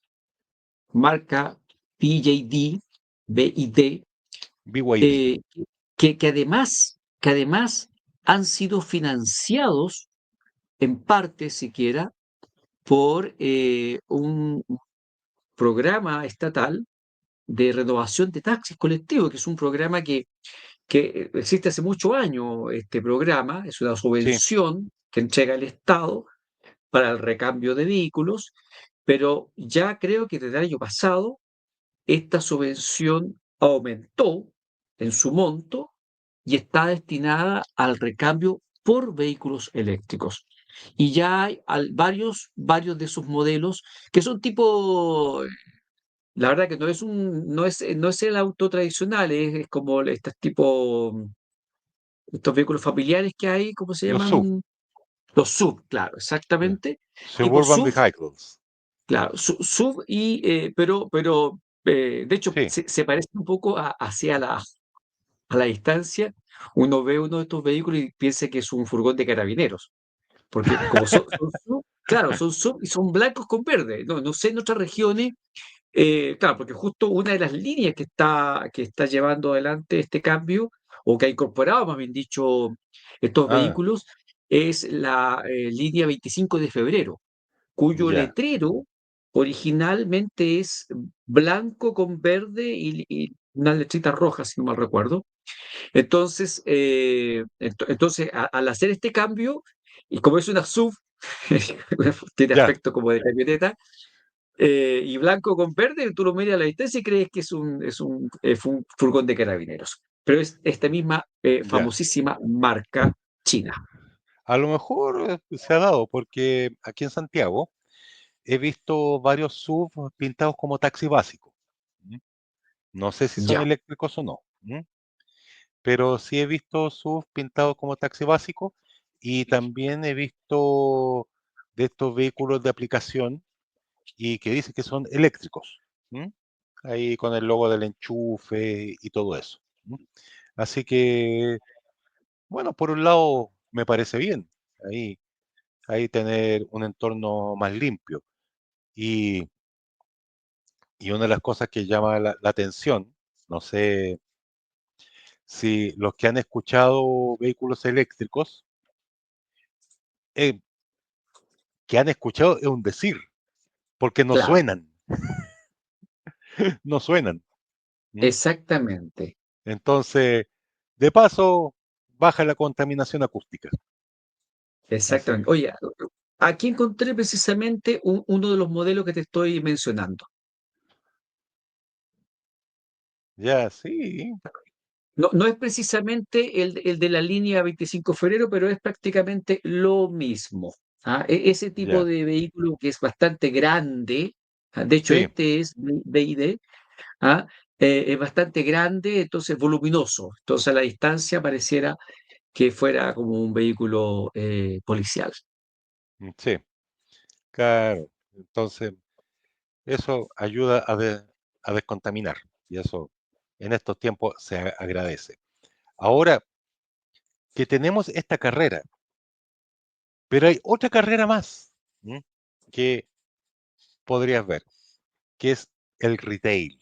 marca PJD, BID, BYD, eh, que además han sido financiados en parte siquiera por un programa estatal de renovación de taxis colectivos, que es un programa que existe hace muchos años. Este programa es una sí, subvención que entrega el Estado para el recambio de vehículos, pero ya creo que desde el año pasado esta subvención aumentó en su monto y está destinada al recambio por vehículos eléctricos. Y ya hay varios de esos modelos que son tipo, la verdad que no es el auto tradicional, es como estos tipo, estos vehículos familiares que hay, ¿cómo se los SUV, llaman? Los SUV, claro, yeah. exactamente. Tipo Suburban SUV, Vehicles, claro, SUV de hecho sí. se parece un poco hacia a la distancia. Uno ve uno de estos vehículos y piensa que es un furgón de carabineros, porque como son SUV, claro, son SUV y son blancos con verde. No sé en otras regiones. Claro, porque justo una de las líneas que está llevando adelante este cambio, o que ha incorporado, más bien dicho, estos Ah, vehículos, es la línea 25 de febrero, cuyo ya, letrero originalmente es blanco con verde y unas letritas rojas, si no mal recuerdo. Entonces, al hacer este cambio, y como es una SUV, tiene ya, aspecto como de camioneta, y blanco con verde, tú lo miras a la distancia y crees que es un furgón de carabineros. Pero es esta misma ya. famosísima marca china. A lo mejor se ha dado, porque aquí en Santiago he visto varios SUV pintados como taxi básico. ¿M? No sé si son Ya, eléctricos o no, ¿m? Pero sí he visto SUV pintados como taxi básico y también he visto de estos vehículos de aplicación y que dicen que son eléctricos. ¿M? Ahí con el logo del enchufe y todo eso. ¿M? Así que, bueno, por un lado me parece bien ahí, ahí tener un entorno más limpio. Y, y una de las cosas que llama la atención, no sé si los que han escuchado vehículos eléctricos, eh, que han escuchado es un decir, porque no claro. suenan. no suenan. ¿Mm? Exactamente, Entonces, de paso, baja la contaminación acústica. Así exactamente. que, Oye, aquí encontré precisamente uno de los modelos que te estoy mencionando. ya, sí, No, no es precisamente el de la línea 25 de febrero, pero es prácticamente lo mismo. ¿Ah? Ese tipo ya, de vehículo que es bastante grande, de hecho sí, este es BID, ¿ah? Es bastante grande, entonces voluminoso. Entonces a la distancia pareciera que fuera como un vehículo policial. sí, claro. Entonces, eso ayuda a descontaminar y eso en estos tiempos se agradece. Ahora que tenemos esta carrera, pero hay otra carrera más, ¿m? Que podrías ver, que es el retail.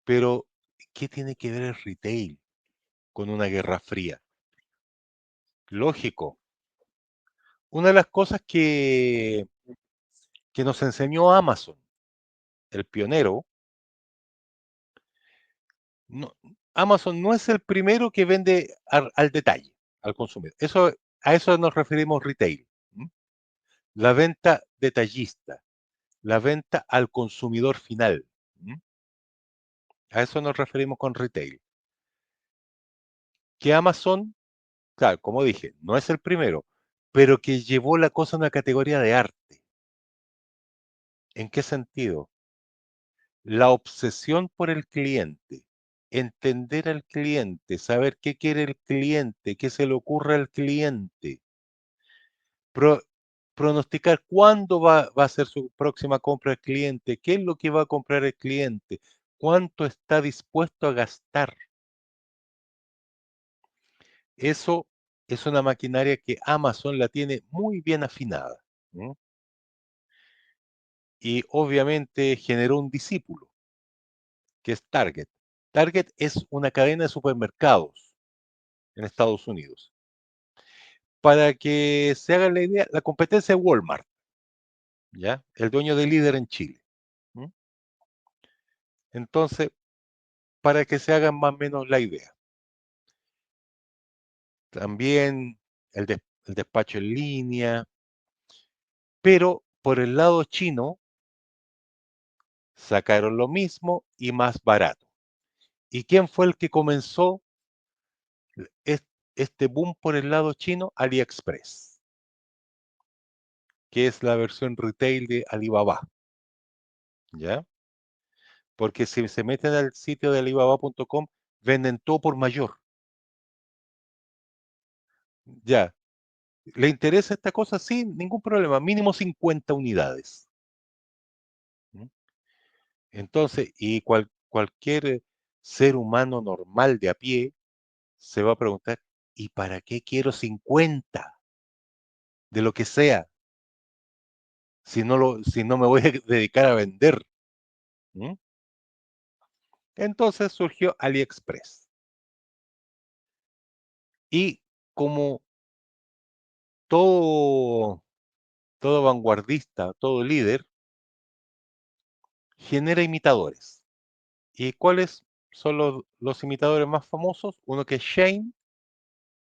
Pero, ¿qué tiene que ver el retail con una guerra fría? Lógico. Una de las cosas que nos enseñó Amazon, el pionero, no, Amazon no es el primero que vende al detalle, al consumidor. A eso nos referimos retail. ¿M? La venta detallista, la venta al consumidor final. ¿M? A eso nos referimos con retail. Que Amazon, claro, como dije, no es el primero, pero que llevó la cosa a una categoría de arte. ¿En qué sentido? La obsesión por el cliente, entender al cliente, saber qué quiere el cliente, qué se le ocurre al cliente, pro- pronosticar cuándo va a ser su próxima compra el cliente, qué es lo que va a comprar el cliente, cuánto está dispuesto a gastar. Eso es una maquinaria que Amazon la tiene muy bien afinada. ¿M? Y obviamente generó un discípulo, que es Target. Target es una cadena de supermercados en Estados Unidos. Para que se hagan la idea, la competencia es Walmart, ¿ya? El dueño de Líder en Chile. ¿M? Entonces, para que se hagan más o menos la idea. También el despacho en línea, pero por el lado chino sacaron lo mismo y más barato. ¿Y quién fue el que comenzó este boom por el lado chino? AliExpress, que es la versión retail de Alibaba, ¿ya? Porque si se meten al sitio de alibaba.com, venden todo por mayor. Ya. ¿Le interesa esta cosa? Sí, ningún problema. Mínimo 50 unidades. ¿Mm? Entonces, y cualquier ser humano normal de a pie se va a preguntar, ¿y para qué quiero 50 de lo que sea si no me voy a dedicar a vender? ¿Mm? Entonces surgió AliExpress. Y como todo, todo vanguardista, todo líder, genera imitadores. ¿Y cuáles son los imitadores más famosos? Uno que es Shane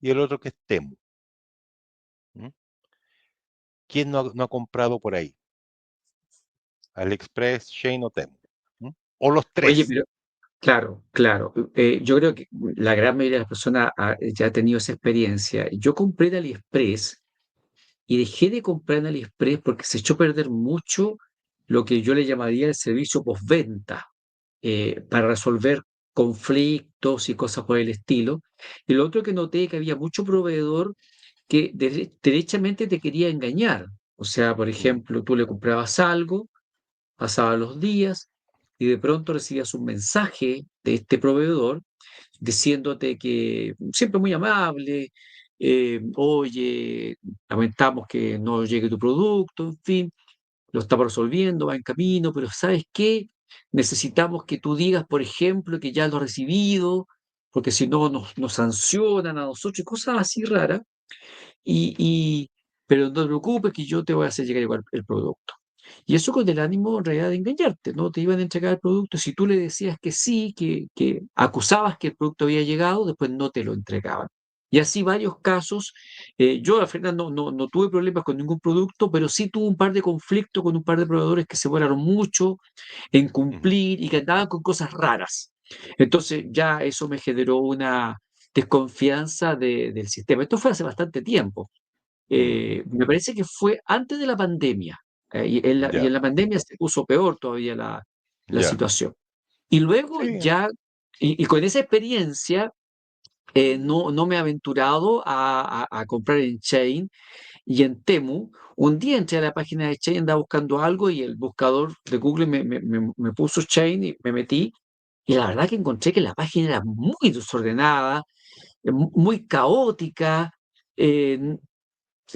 y el otro que es Temu. ¿M? ¿Quién no ha comprado por ahí? AliExpress, Shane o Temu. ¿M? O los Oye, tres. pero claro, claro. Yo creo que la gran mayoría de las personas ya ha tenido esa experiencia. Yo compré de AliExpress y dejé de comprar en AliExpress porque se echó a perder mucho lo que yo le llamaría el servicio postventa para resolver conflictos y cosas por el estilo. Y lo otro que noté que había mucho proveedor que derechamente te quería engañar. O sea, por Mm, ejemplo, tú le comprabas algo, pasaban los días y de pronto recibías un mensaje de este proveedor diciéndote que siempre muy amable, oye, lamentamos que no llegue tu producto, en fin, lo estamos resolviendo, va en camino, pero ¿sabes qué? Necesitamos que tú digas, por ejemplo, que ya lo has recibido, porque si no nos sancionan a nosotros y cosas así raras, y, y- pero no te preocupes que yo te voy a hacer llegar igual el producto. Y eso con el ánimo en realidad de engañarte, ¿no? Te iban a entregar el producto. Si tú le decías que sí, que acusabas que el producto había llegado, después no te lo entregaban. Y así varios casos. Yo al final no tuve problemas con ningún producto, pero sí tuve un par de conflictos con un par de proveedores que se demoraron mucho en Ujú, cumplir y que andaban con cosas raras. Entonces ya eso me generó una desconfianza del sistema. Esto fue hace bastante tiempo. ujú. Me parece que fue antes de la pandemia, y Ya, en la pandemia se puso peor todavía la ya. situación. Y luego Sí. ya, y con esa experiencia, no me he aventurado a comprar en Chain y en Temu. Un día entré a la página de Chain, andaba buscando algo y el buscador de Google me puso Chain y me metí. Y la verdad que encontré que la página era muy desordenada, muy caótica. eh,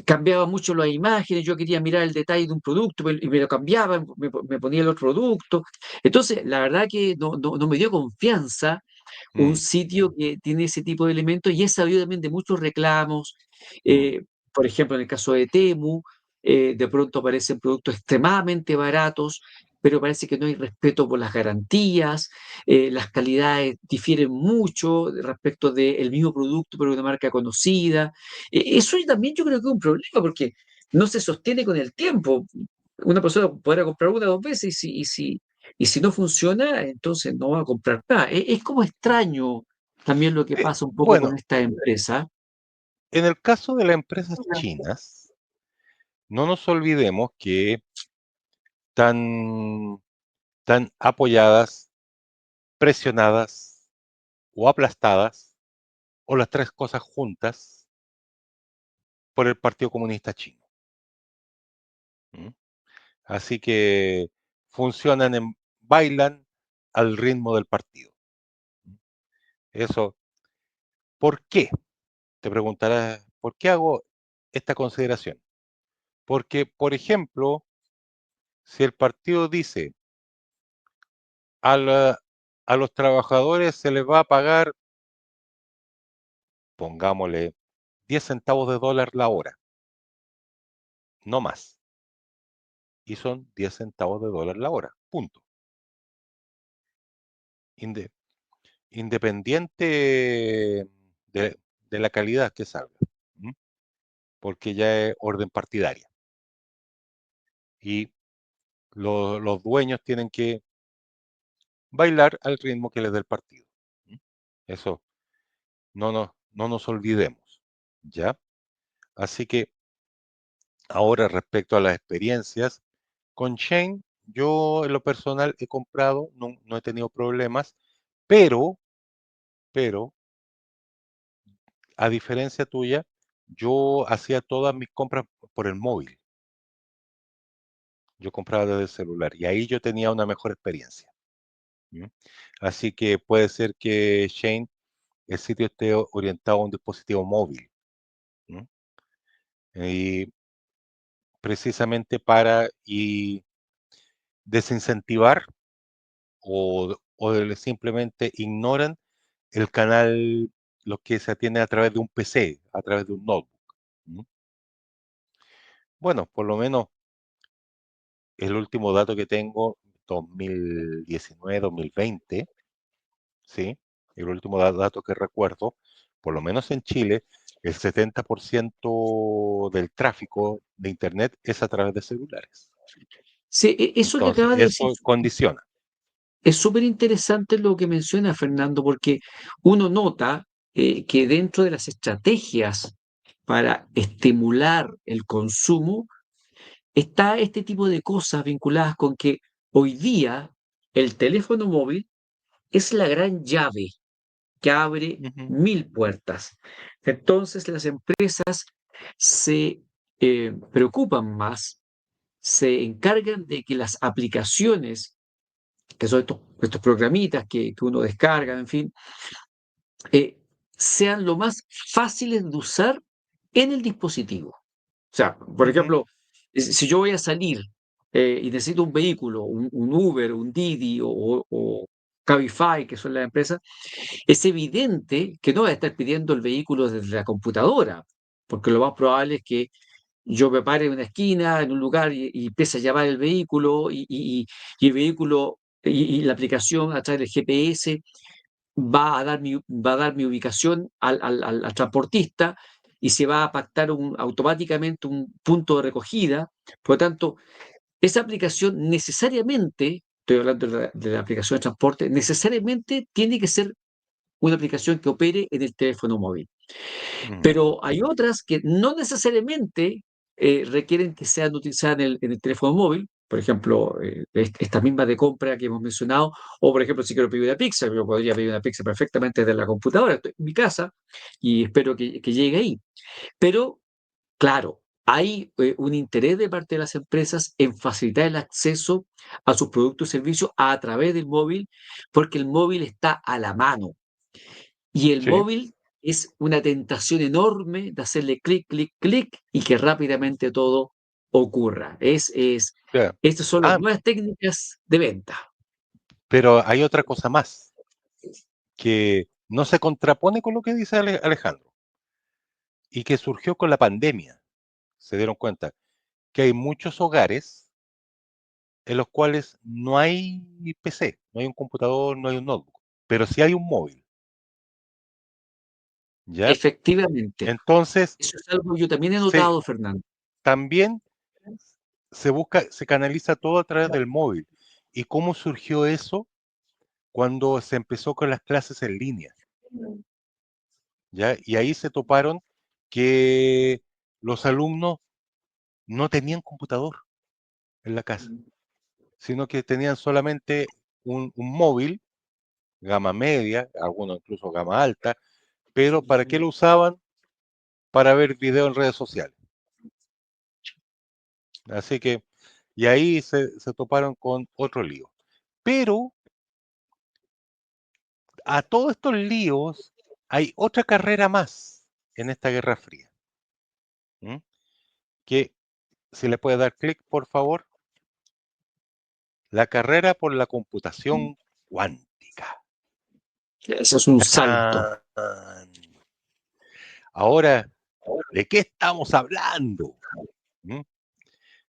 Cambiaba mucho las imágenes, yo quería mirar el detalle de un producto y me lo cambiaba, me ponía el otro producto. Entonces, la verdad que no me dio confianza un Mm, sitio que tiene ese tipo de elementos y he sabido también de muchos reclamos. mm, Por ejemplo, en el caso de Temu, de pronto aparecen productos extremadamente baratos, pero parece que no hay respeto por las garantías, las calidades difieren mucho respecto del mismo producto, pero de una marca conocida. Eso también yo creo que es un problema porque no se sostiene con el tiempo. Una persona podrá comprar una o dos veces y si no funciona, entonces no va a comprar nada. Es como extraño también lo que pasa un poco con bueno, esta empresa. en el caso de las empresas chinas, no nos olvidemos que están tan apoyadas, presionadas o aplastadas, o las tres cosas juntas, por el Partido Comunista Chino. ¿Mm? Así que bailan al ritmo del partido. Eso, ¿por qué? Te preguntarás, ¿por qué hago esta consideración? Porque, por ejemplo, si el partido dice a los trabajadores se les va a pagar, pongámosle, 10 centavos de dólar la hora, no más. Y son 10 centavos de dólar la hora, punto. Inde- Independiente de la calidad que salga, ¿m? Porque ya es orden partidaria. Y los dueños tienen que bailar al ritmo que les dé el partido. ¿M? Eso no nos olvidemos, ¿ya? Así que ahora respecto a las experiencias, con Shane, yo en lo personal he comprado, no he tenido problemas, pero, pero, a diferencia tuya, yo hacía todas mis compras por el móvil. Yo compraba desde el celular y ahí yo tenía una mejor experiencia. ¿M? Así que puede ser que Shane, el sitio esté orientado a un dispositivo móvil. ¿M? Y precisamente para desincentivar simplemente ignoran el canal, lo que se atiende a través de un PC, a través de un notebook. ¿M? Bueno, por lo menos el último dato que tengo, 2019, 2020, ¿sí? El último dato que recuerdo, por lo menos en Chile, el 70% del tráfico de Internet es a través de celulares. Sí, eso que Entonces, acabas de decir eso condiciona. es súper interesante lo que menciona Fernando, porque uno nota que dentro de las estrategias para estimular el consumo está este tipo de cosas vinculadas con que hoy día el teléfono móvil es la gran llave que abre Ujú, mil puertas. Entonces las empresas se preocupan más, se encargan de que las aplicaciones, que son estos programitas que uno descarga, en fin, eh, sean lo más fáciles de usar en el dispositivo. O sea, por ujú, ejemplo, si yo voy a salir y necesito un vehículo, un Uber, un Didi o Cabify, que son las empresas, es evidente que no va a estar pidiendo el vehículo desde la computadora, porque lo más probable es que yo me pare en una esquina, en un lugar, y empieza a llamar el vehículo, y el vehículo y la aplicación a través del GPS va a dar mi ubicación al transportista, y se va a pactar automáticamente un punto de recogida. Por lo tanto, esa aplicación necesariamente, estoy hablando de la aplicación de transporte, necesariamente tiene que ser una aplicación que opere en el teléfono móvil. Ujú. Pero hay otras que no necesariamente requieren que sean utilizadas en el teléfono móvil. Por ejemplo, esta misma de compra que hemos mencionado, o por ejemplo, si quiero pedir una pizza, yo podría pedir una pizza perfectamente desde la computadora, estoy en mi casa y espero que llegue ahí. Pero, claro, hay un interés de parte de las empresas en facilitar el acceso a sus productos y servicios a través del móvil, porque el móvil está a la mano. Y el Sí, móvil es una tentación enorme de hacerle clic, clic, clic y que rápidamente todo ocurra. claro. Estas son las Ah, nuevas técnicas de venta. pero hay otra cosa más que no se contrapone con lo que dice Alejandro y que surgió con la pandemia. Se dieron cuenta que hay muchos hogares en los cuales no hay PC, no hay un computador, no hay un notebook, pero sí hay un móvil, ¿ya? Efectivamente, Entonces, eso es algo que yo también he se, notado, Fernando. también se busca, se canaliza todo a través del móvil. ¿Y cómo surgió eso? Cuando se empezó con las clases en línea, ¿ya? Y ahí se toparon que los alumnos no tenían computador en la casa, sino que tenían solamente un móvil, gama media, algunos incluso gama alta, pero ¿para qué lo usaban? Para ver video en redes sociales. Así que, y ahí se toparon con otro lío. Pero a todos estos líos hay otra carrera más en esta Guerra Fría, ¿m? Que, si le puede dar clic, por favor, la carrera por la computación cuántica. Eso es un salto. ¡Tachán! Ahora, ¿de qué estamos hablando? ¿M?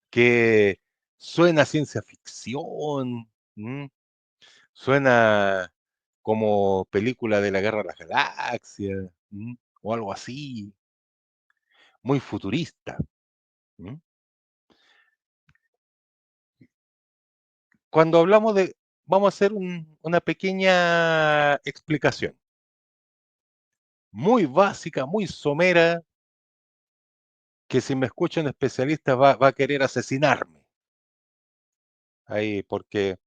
Que suena a ciencia ficción, ¿m? Suena como película de la Guerra de las Galaxias, o algo así, muy futurista. ¿M? Cuando hablamos de, vamos a hacer una pequeña explicación, muy básica, muy somera, que si me escucha un especialista va a querer asesinarme, ahí, porque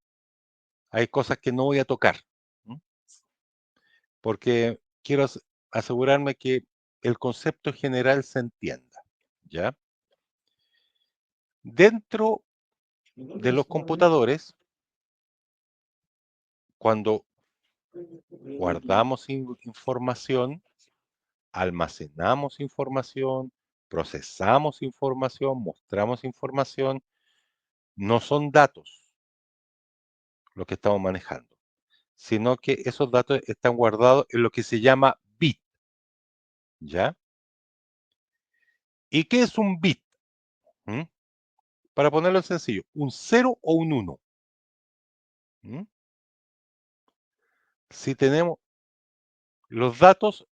hay cosas que no voy a tocar, ¿m? Porque quiero asegurarme que el concepto general se entienda, ¿ya? Dentro de los computadores, cuando guardamos información, almacenamos información, procesamos información, mostramos información, no son datos los que estamos manejando, sino que esos datos están guardados en lo que se llama bit, ¿ya? ¿Y qué es un bit? ¿Mm? Para ponerlo sencillo, un cero o un uno. ¿Mm? Si tenemos los datos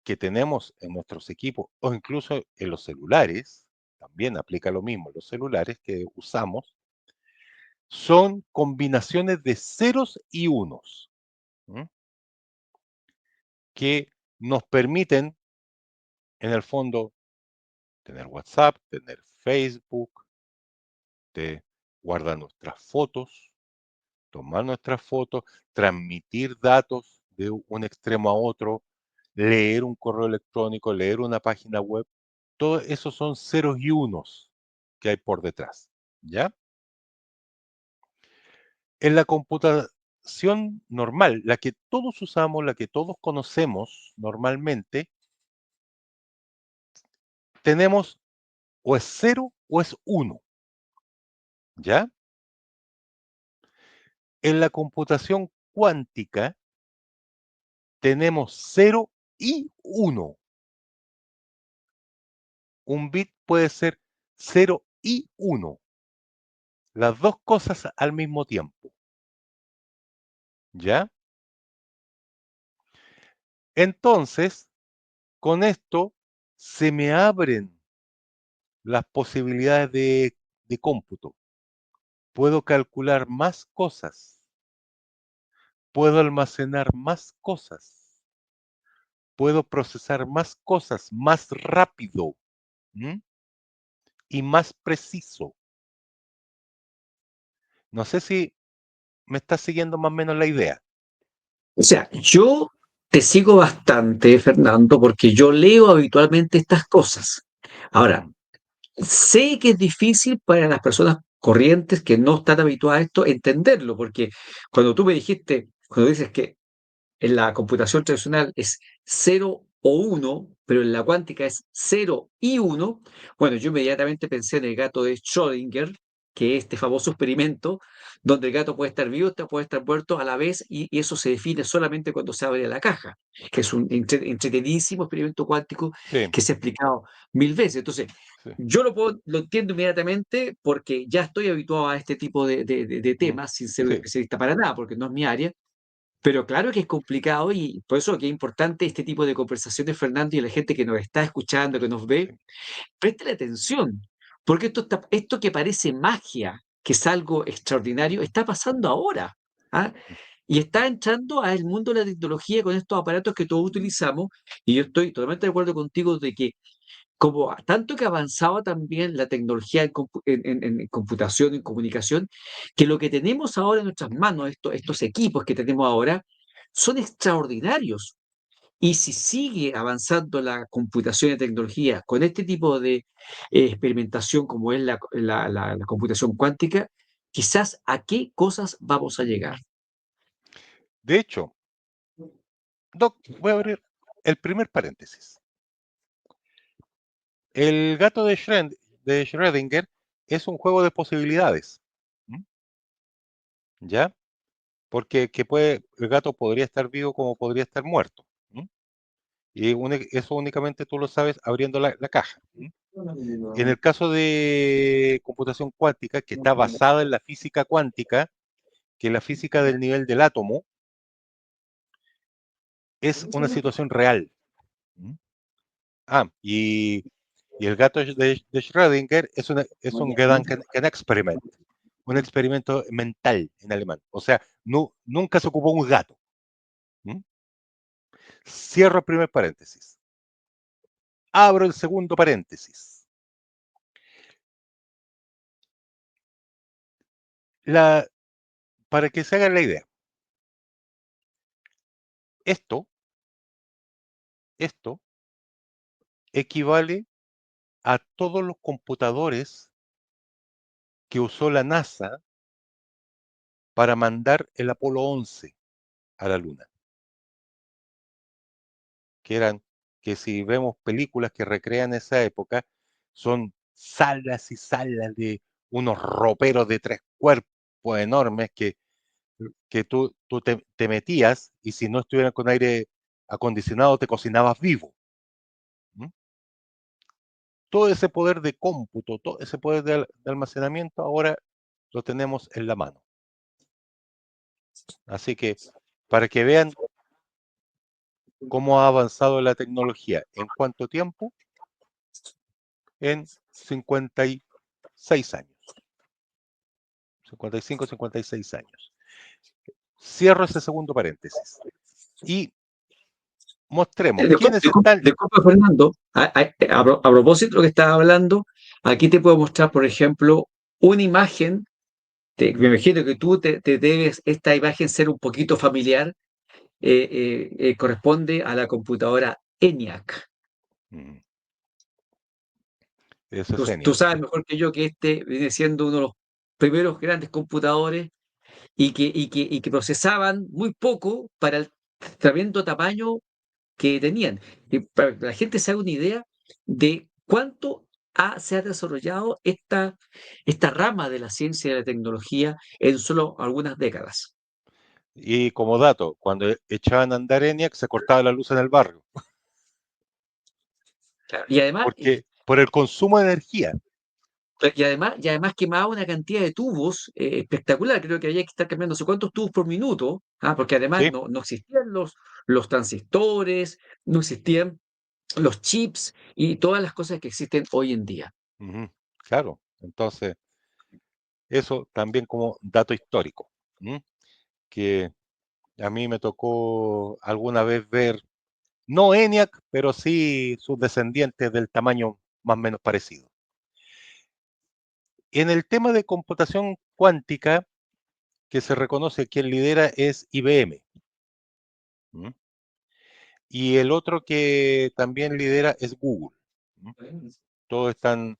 que tenemos en nuestros equipos o incluso en los celulares, también aplica lo mismo, los celulares que usamos, son combinaciones de ceros y unos, ¿m? Que nos permiten, en el fondo, tener WhatsApp, tener Facebook, de guardar nuestras fotos, tomar nuestras fotos, transmitir datos de un extremo a otro, leer un correo electrónico, leer una página web. Todo eso son ceros y unos que hay por detrás, ¿ya? En la computación normal, la que todos usamos, la que todos conocemos normalmente, tenemos o es cero o es uno, ¿ya? En la computación cuántica tenemos cero y uno. un bit puede ser 0 y 1, las dos cosas al mismo tiempo. ¿Ya? Entonces, con esto se me abren las posibilidades de cómputo. Puedo calcular más cosas, puedo almacenar más cosas, puedo procesar más cosas más rápido. ¿M? Y más preciso. No sé si me está siguiendo más o menos la idea. O sea, yo te sigo bastante, Fernando, porque yo leo habitualmente estas cosas. Ahora, Mm, sé que es difícil para las personas corrientes que no están habituadas a esto entenderlo, porque cuando tú me dijiste, cuando dices que en la computación tradicional es cero o uno, pero en la cuántica es cero y uno. Bueno, yo inmediatamente pensé en el gato de Schrödinger, que es este famoso experimento donde el gato puede estar vivo, puede estar muerto a la vez, y eso se define solamente cuando se abre la caja, que es un entretenidísimo experimento cuántico sí, que se ha explicado mil veces. Entonces, sí. yo lo entiendo inmediatamente porque ya estoy habituado a este tipo de Mm, temas sin ser un sí, especialista para nada, porque no es mi área, pero claro que es complicado y por eso que es importante este tipo de conversaciones, Fernando, y la gente que nos está escuchando, que nos ve, sí, preste atención, porque esto que parece magia, que es algo extraordinario, está pasando ahora. ¿Ah? Y está entrando al mundo de la tecnología con estos aparatos que todos utilizamos, y yo estoy totalmente de acuerdo contigo de que como tanto que avanzaba también la tecnología en computación, en comunicación, que lo que tenemos ahora en nuestras manos, estos equipos que tenemos ahora, son extraordinarios. Y si sigue avanzando la computación y tecnología con este tipo de experimentación como es la computación cuántica, quizás a qué cosas vamos a llegar. de hecho, Doc, voy a abrir el primer paréntesis. El gato de Schrödinger es un juego de posibilidades. ¿M? ¿Ya? Porque el gato podría estar vivo como podría estar muerto. ¿M? Y eso únicamente tú lo sabes abriendo la caja. ¿M? En el caso de computación cuántica, que está basada en la física cuántica, que es la física del nivel del átomo, es una situación real. ¿M? Y el gato de Schrödinger es un Gedankenexperiment, un experimento mental en alemán. O sea, nunca se ocupó un gato. ¿M? Cierro el primer paréntesis. Abro el segundo paréntesis. La, para que se hagan la idea, esto, esto equivale a todos los computadores que usó la NASA para mandar el Apolo 11 a la Luna, que eran, que si vemos películas que recrean esa época, son salas y salas de unos roperos de 3 cuerpos enormes que tú te metías y si no estuvieran con aire acondicionado te cocinabas vivo. ¿M? Todo ese poder de cómputo, todo ese poder de almacenamiento ahora lo tenemos en la mano. Así que para que vean cómo ha avanzado la tecnología, en cuánto tiempo, en 56 años, 55, 56 años. Cierro ese segundo paréntesis y mostremos quiénes están. Disculpa, Fernando, a propósito de lo que estaba hablando, aquí te puedo mostrar, por ejemplo, una imagen. Me imagino que tú te debes esta imagen ser un poquito familiar. Corresponde a la computadora ENIAC. Mm, eso es Tú ENIAC. sabes mejor que yo que este viene siendo uno de los primeros grandes computadores y que procesaban muy poco para el tremendo tamaño que tenían. Y para que la gente se haga una idea de cuánto se ha desarrollado esta rama de la ciencia y de la tecnología en solo algunas décadas. Y como dato, cuando echaban a andar ENIAC se cortaba la luz en el barrio. Claro. Y además, porque por el consumo de energía. Y además quemaba una cantidad de tubos espectacular. Creo que había que estar cambiando no sé cuántos tubos por minuto, porque además Sí, no existían los transistores, no existían los chips y todas las cosas que existen hoy en día. ujú, claro. Entonces, eso también como dato histórico, ¿m? Que a mí me tocó alguna vez ver, no ENIAC, pero sí sus descendientes del tamaño más o menos parecido. En el tema de computación cuántica, que se reconoce quien lidera es IBM. ¿M? Y el otro que también lidera es Google. ¿M? Todos están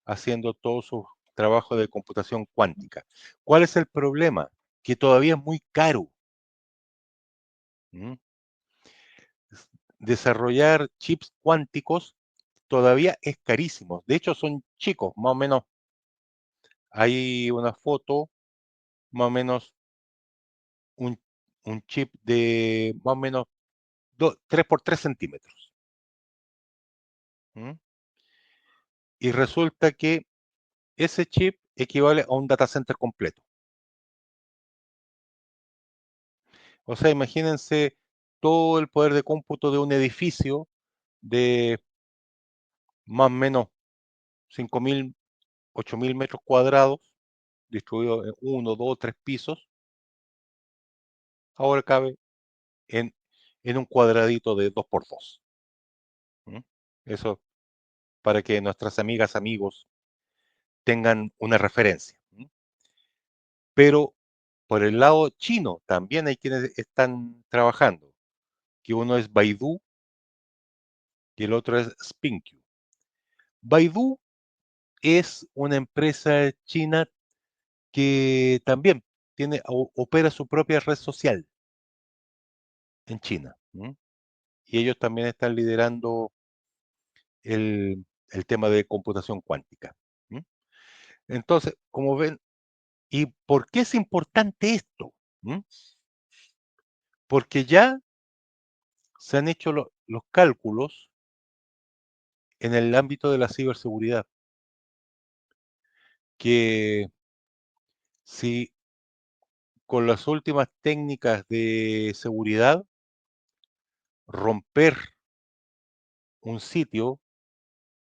haciendo todo su trabajo de computación cuántica. ¿Cuál es el problema? Que todavía es muy caro. ¿M? Desarrollar chips cuánticos todavía es carísimo. De hecho, son chicos, más o menos. Hay una foto, más o menos un, un chip de más o menos 3 por 3 centímetros. ¿M? Y resulta que ese chip equivale a un data center completo. O sea, imagínense todo el poder de cómputo de un edificio de más o menos 5.000, 8.000 metros cuadrados, distribuido en 1, 2, 3 pisos. Ahora cabe en, en un cuadradito de 2 por 2. ¿M? Eso para que nuestras amigas, amigos tengan una referencia. ¿M? Pero por el lado chino también hay quienes están trabajando, que uno es Baidu y el otro es SpinQ. Baidu es una empresa china que también opera su propia red social en China. ¿M? Y ellos también están liderando el tema de computación cuántica. ¿M? Entonces, como ven, ¿y por qué es importante esto? ¿M? Porque ya se han hecho los cálculos en el ámbito de la ciberseguridad, que si con las últimas técnicas de seguridad romper un sitio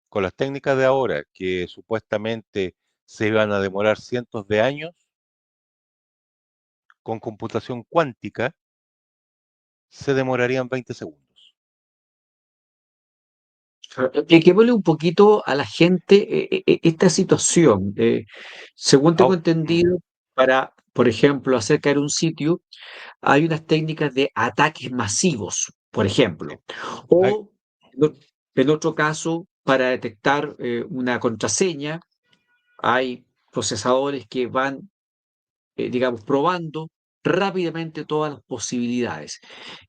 con las técnicas de ahora, que supuestamente se iban a demorar cientos de años, con computación cuántica se demorarían 20 segundos. Expliquémosle un poquito a la gente esta situación. Según tengo Au- mm, entendido, para, por ejemplo, hacer caer un sitio, hay unas técnicas de ataques masivos, por sí, ejemplo. hay- O, en en otro caso, para detectar una contraseña, hay procesadores que van, digamos, probando rápidamente todas las posibilidades.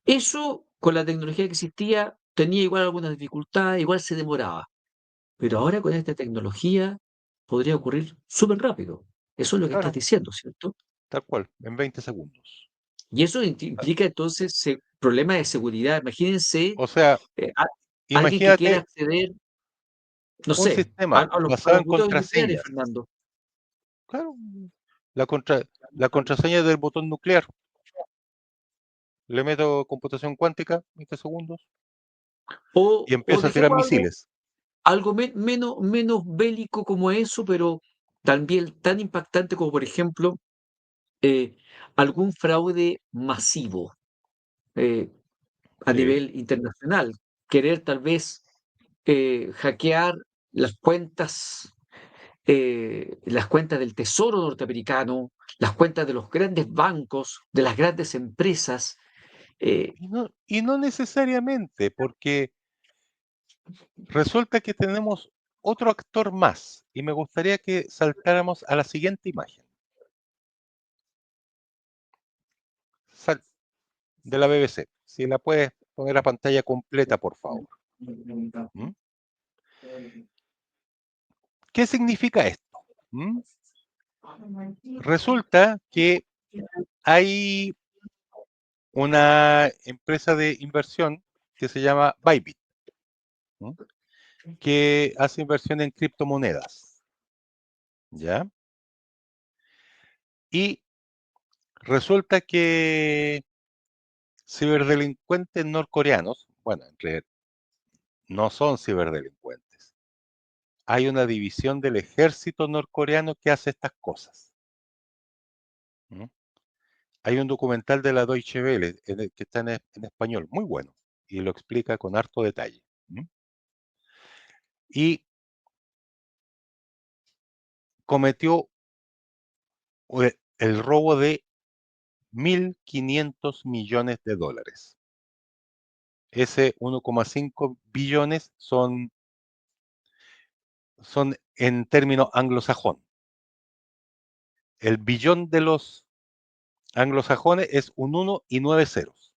Eso, con la tecnología que existía, tenía igual algunas dificultades, igual se demoraba. Pero ahora con esta tecnología podría ocurrir súper rápido. Eso es lo que estás claro, diciendo, ¿cierto? tal cual, en 20 segundos. Y eso Ah, implica entonces problemas de seguridad. Imagínense o sea, eh, a- alguien que quiera imagínate acceder, no un sé, sistema a basado los en botones nucleares, contraseñas. Fernando. Claro, la, contra, la contraseña del botón nuclear. Le meto computación cuántica, 20 segundos, y O empiezo a tirar dejemos algo, misiles. menos bélico como eso, pero también tan impactante como, por ejemplo, eh, algún fraude masivo. eh, a Sí. nivel internacional, querer tal vez hackear las cuentas, las cuentas del Tesoro norteamericano, las cuentas de los grandes bancos, de las grandes empresas. eh, Y no necesariamente, porque resulta que tenemos otro actor más, y me gustaría que saltáramos a la siguiente imagen. Sal- de la BBC. Si la puedes poner a pantalla completa, por favor. ¿Mm? ¿Qué significa esto? ¿Mm? Resulta que hay una empresa de inversión que se llama Bybit. ¿Mm? que hace inversión en criptomonedas, ¿ya? Y resulta que ciberdelincuentes norcoreanos, bueno, no son ciberdelincuentes. Hay una división del ejército norcoreano que hace estas cosas. ¿Mm? Hay un documental de la Deutsche Welle que está en español, muy bueno, y lo explica con harto detalle. ¿Mm? Y cometió el robo de 1.500 millones de dólares. Ese 1,5 billones son en términos anglosajón. El billón de los anglosajones es un 1 y 9 ceros.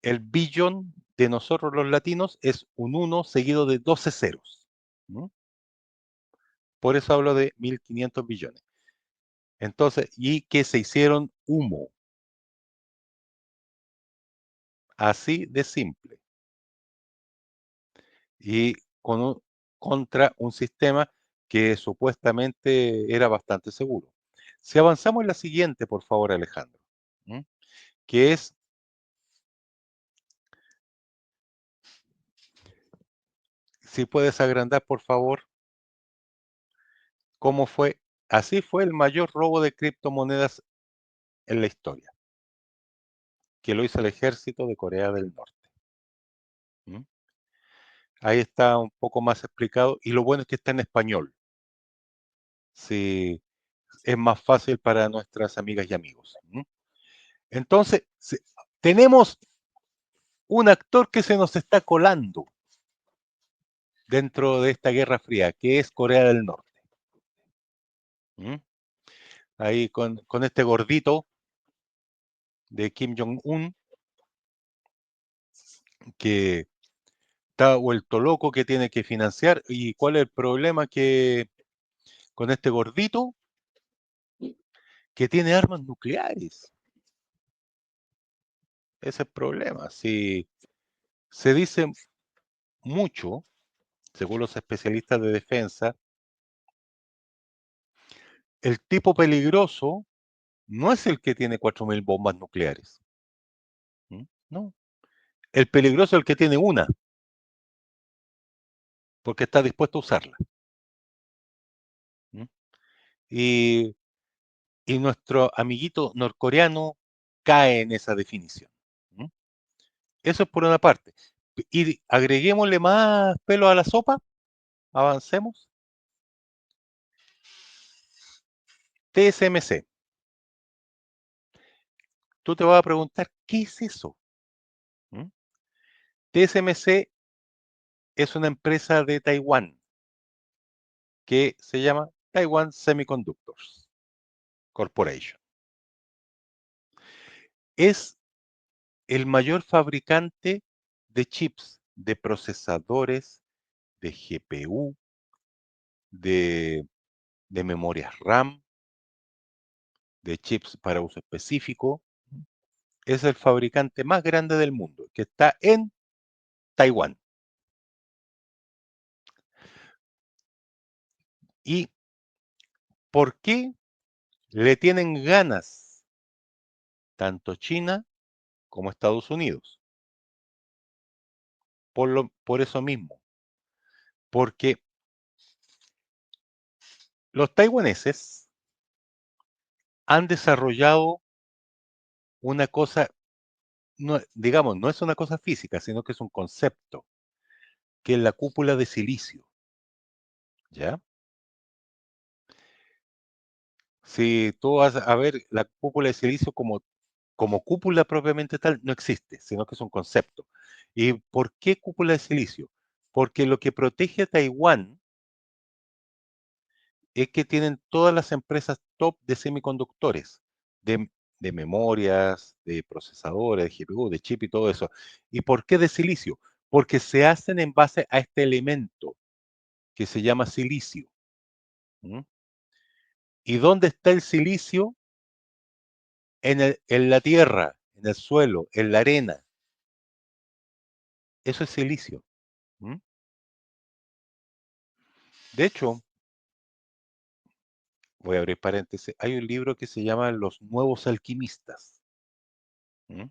El billón de nosotros los latinos es un 1 seguido de 12 ceros. ¿No? Por eso hablo de 1.500 billones. Entonces, y que se hicieron humo. Así de simple. Y contra un sistema que supuestamente era bastante seguro. Si avanzamos en la siguiente, por favor, Alejandro, ¿m? Que es, si puedes agrandar, por favor, cómo fue, así fue el mayor robo de criptomonedas en la historia, que lo hizo el ejército de Corea del Norte. ¿M? Ahí está un poco más explicado y lo bueno es que está en español. Si es más fácil para nuestras amigas y amigos. ¿M? Entonces, tenemos un actor que se nos está colando dentro de esta Guerra Fría, que es Corea del Norte. ¿Mm? Ahí con este gordito de Kim Jong-un, que está vuelto loco, que tiene que financiar. ¿Y cuál es el problema que con este gordito? Que tiene armas nucleares. Ese es el problema. Si se dice mucho, según los especialistas de defensa, el tipo peligroso no es el que tiene 4.000 bombas nucleares. ¿Mm? No. El peligroso es el que tiene una, porque está dispuesto a usarla. ¿Mm? Y, y nuestro amiguito norcoreano cae en esa definición. ¿Mm? Eso es por una parte. Y agreguémosle más pelo a la sopa, avancemos. TSMC. Tú te vas a preguntar, ¿qué es eso? ¿Mm? TSMC es una empresa de Taiwán que se llama Taiwan Semiconductors Corporation. Es el mayor fabricante de chips, de procesadores, de GPU, de, de memorias RAM, de chips para uso específico. Es el fabricante más grande del mundo, que está en Taiwán. ¿Y por qué le tienen ganas tanto China como Estados Unidos? Por eso mismo, porque los taiwaneses han desarrollado una cosa, no, digamos, no es una cosa física, sino que es un concepto, que es la cúpula de silicio. ¿Ya? Si tú vas a ver la cúpula de silicio como cúpula propiamente tal, no existe, sino que es un concepto. ¿Y por qué cúpula de silicio? Porque lo que protege a Taiwán es que tienen todas las empresas top de semiconductores, de, de memorias, de procesadores, de GPU, de chip y todo eso. ¿Y por qué de silicio? Porque se hacen en base a este elemento que se llama silicio. ¿Mm? ¿Y dónde está el silicio? En la tierra, en el suelo, en la arena. Eso es silicio. ¿Mm? De hecho, voy a abrir paréntesis, hay un libro que se llama Los Nuevos Alquimistas. ¿Mm?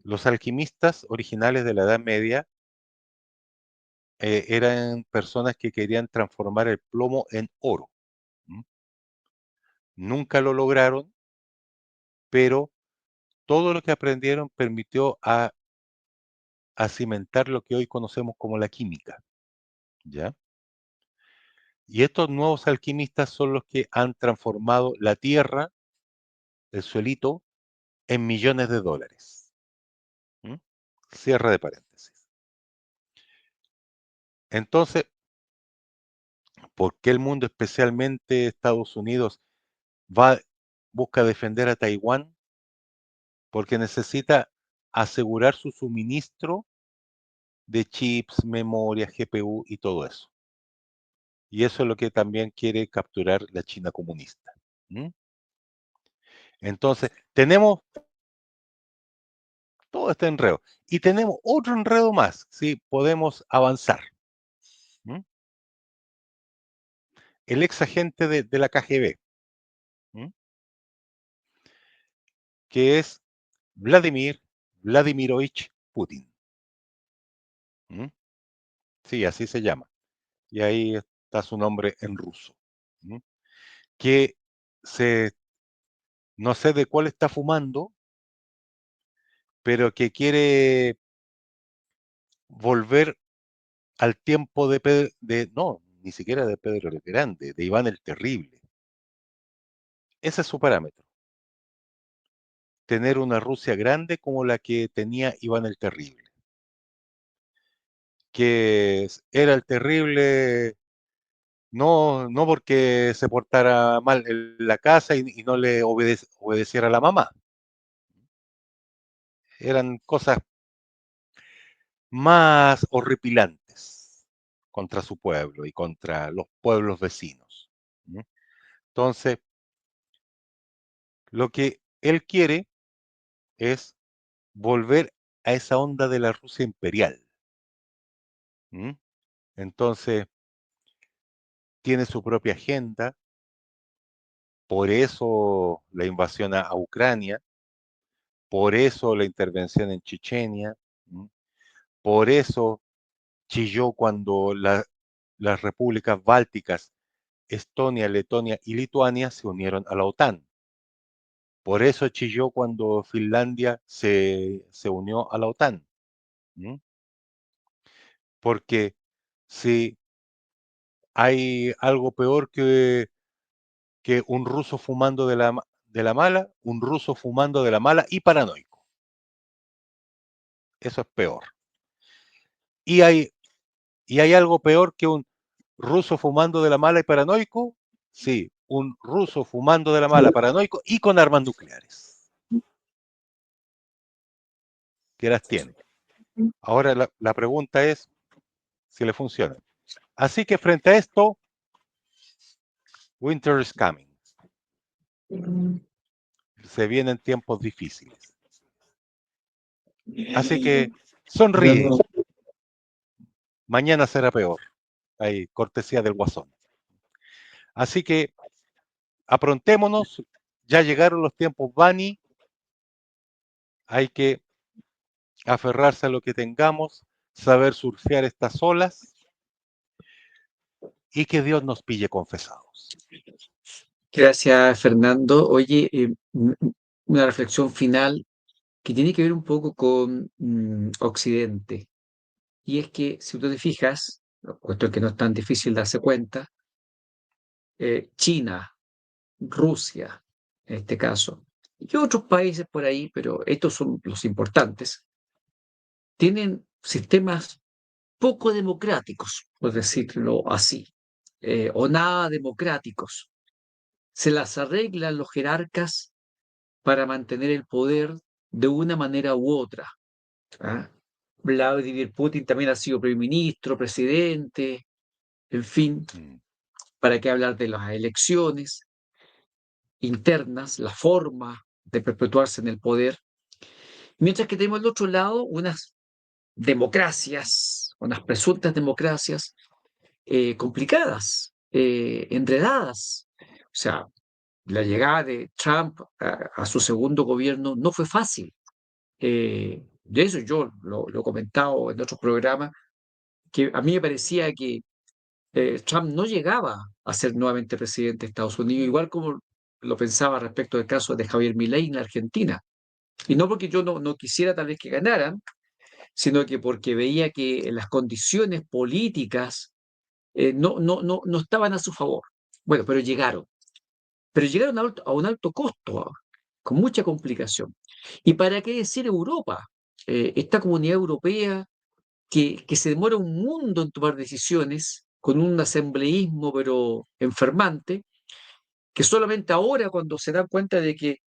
Los alquimistas originales de la Edad Media eran personas que querían transformar el plomo en oro. ¿Mm? Nunca lo lograron, pero todo lo que aprendieron permitió a cimentar lo que hoy conocemos como la química, ¿ya? Y estos nuevos alquimistas son los que han transformado la tierra, el suelito, en millones de dólares. ¿Mm? Cierre de paréntesis. Entonces, ¿por qué el mundo, especialmente Estados Unidos, va, busca defender a Taiwán? Porque necesita asegurar su suministro de chips, memoria, GPU y todo eso. Y eso es lo que también quiere capturar la China comunista. ¿Mm? Entonces, tenemos todo este enredo. Y tenemos otro enredo más, si podemos avanzar. ¿Mm? El ex agente de la KGB, ¿mm? Que es Vladimir Vladimirovich Putin. ¿Mm? Sí, así se llama. Y ahí está su nombre en ruso. ¿Mm? Que se, no sé de cuál está fumando, pero que quiere volver al tiempo no, ni siquiera de Pedro el Grande, de Iván el Terrible. Ese es su parámetro. Tener una Rusia grande como la que tenía Iván el Terrible. Que era el terrible no porque se portara mal en la casa y no le obedeciera a la mamá. Eran cosas más horripilantes contra su pueblo y contra los pueblos vecinos. ¿Mm? Entonces, lo que él quiere es volver a esa onda de la Rusia imperial. ¿Mm? Entonces, tiene su propia agenda, por eso la invasión a Ucrania, por eso la intervención en Chechenia, ¿Mm? Por eso chilló cuando las repúblicas bálticas, Estonia, Letonia y Lituania se unieron a la OTAN. Por eso chilló cuando Finlandia se unió a la OTAN. ¿Mm? Porque si hay algo peor que un ruso fumando de la mala, un ruso fumando de la mala y paranoico. Eso es peor. Y hay, y hay algo peor que un ruso fumando de la mala y paranoico. Sí, un ruso fumando de la mala, paranoico y con armas nucleares, que las tiene. Ahora la pregunta es si le funciona. Así que frente a esto, winter is coming. Se vienen tiempos difíciles. Así que sonríe. Bueno, Mañana será peor. Hay cortesía del guasón. Así que aprontémonos. Ya llegaron los tiempos Bani. Hay que aferrarse a lo que tengamos, saber surfear estas olas y que Dios nos pille confesados. gracias, Fernando. Oye, una reflexión final que tiene que ver un poco con Occidente. Y es que, si tú te fijas, cuestión que no es tan difícil darse cuenta, China, Rusia, en este caso, y otros países por ahí, pero estos son los importantes, tienen sistemas poco democráticos, por decirlo así, o nada democráticos. Se las arreglan los jerarcas para mantener el poder de una manera u otra. ¿Ah? Vladimir Putin también ha sido primer ministro, presidente, en fin, Mm. ¿para qué hablar de las elecciones internas, la forma de perpetuarse en el poder? Mientras que tenemos al otro lado unas democracias, unas presuntas democracias complicadas, enredadas. O sea, la llegada de Trump a su segundo gobierno no fue fácil. De eso yo lo he comentado en otros programas, que a mí me parecía que Trump no llegaba a ser nuevamente presidente de Estados Unidos, igual como lo pensaba respecto del caso de Javier Milei en la Argentina. Y no porque yo no quisiera tal vez que ganaran, sino que porque veía que las condiciones políticas no estaban a su favor. Bueno, pero llegaron a un alto costo, con mucha complicación. ¿Y para qué decir Europa? Esta comunidad europea que se demora un mundo en tomar decisiones, con un asambleísmo pero enfermante, que solamente ahora cuando se dan cuenta de que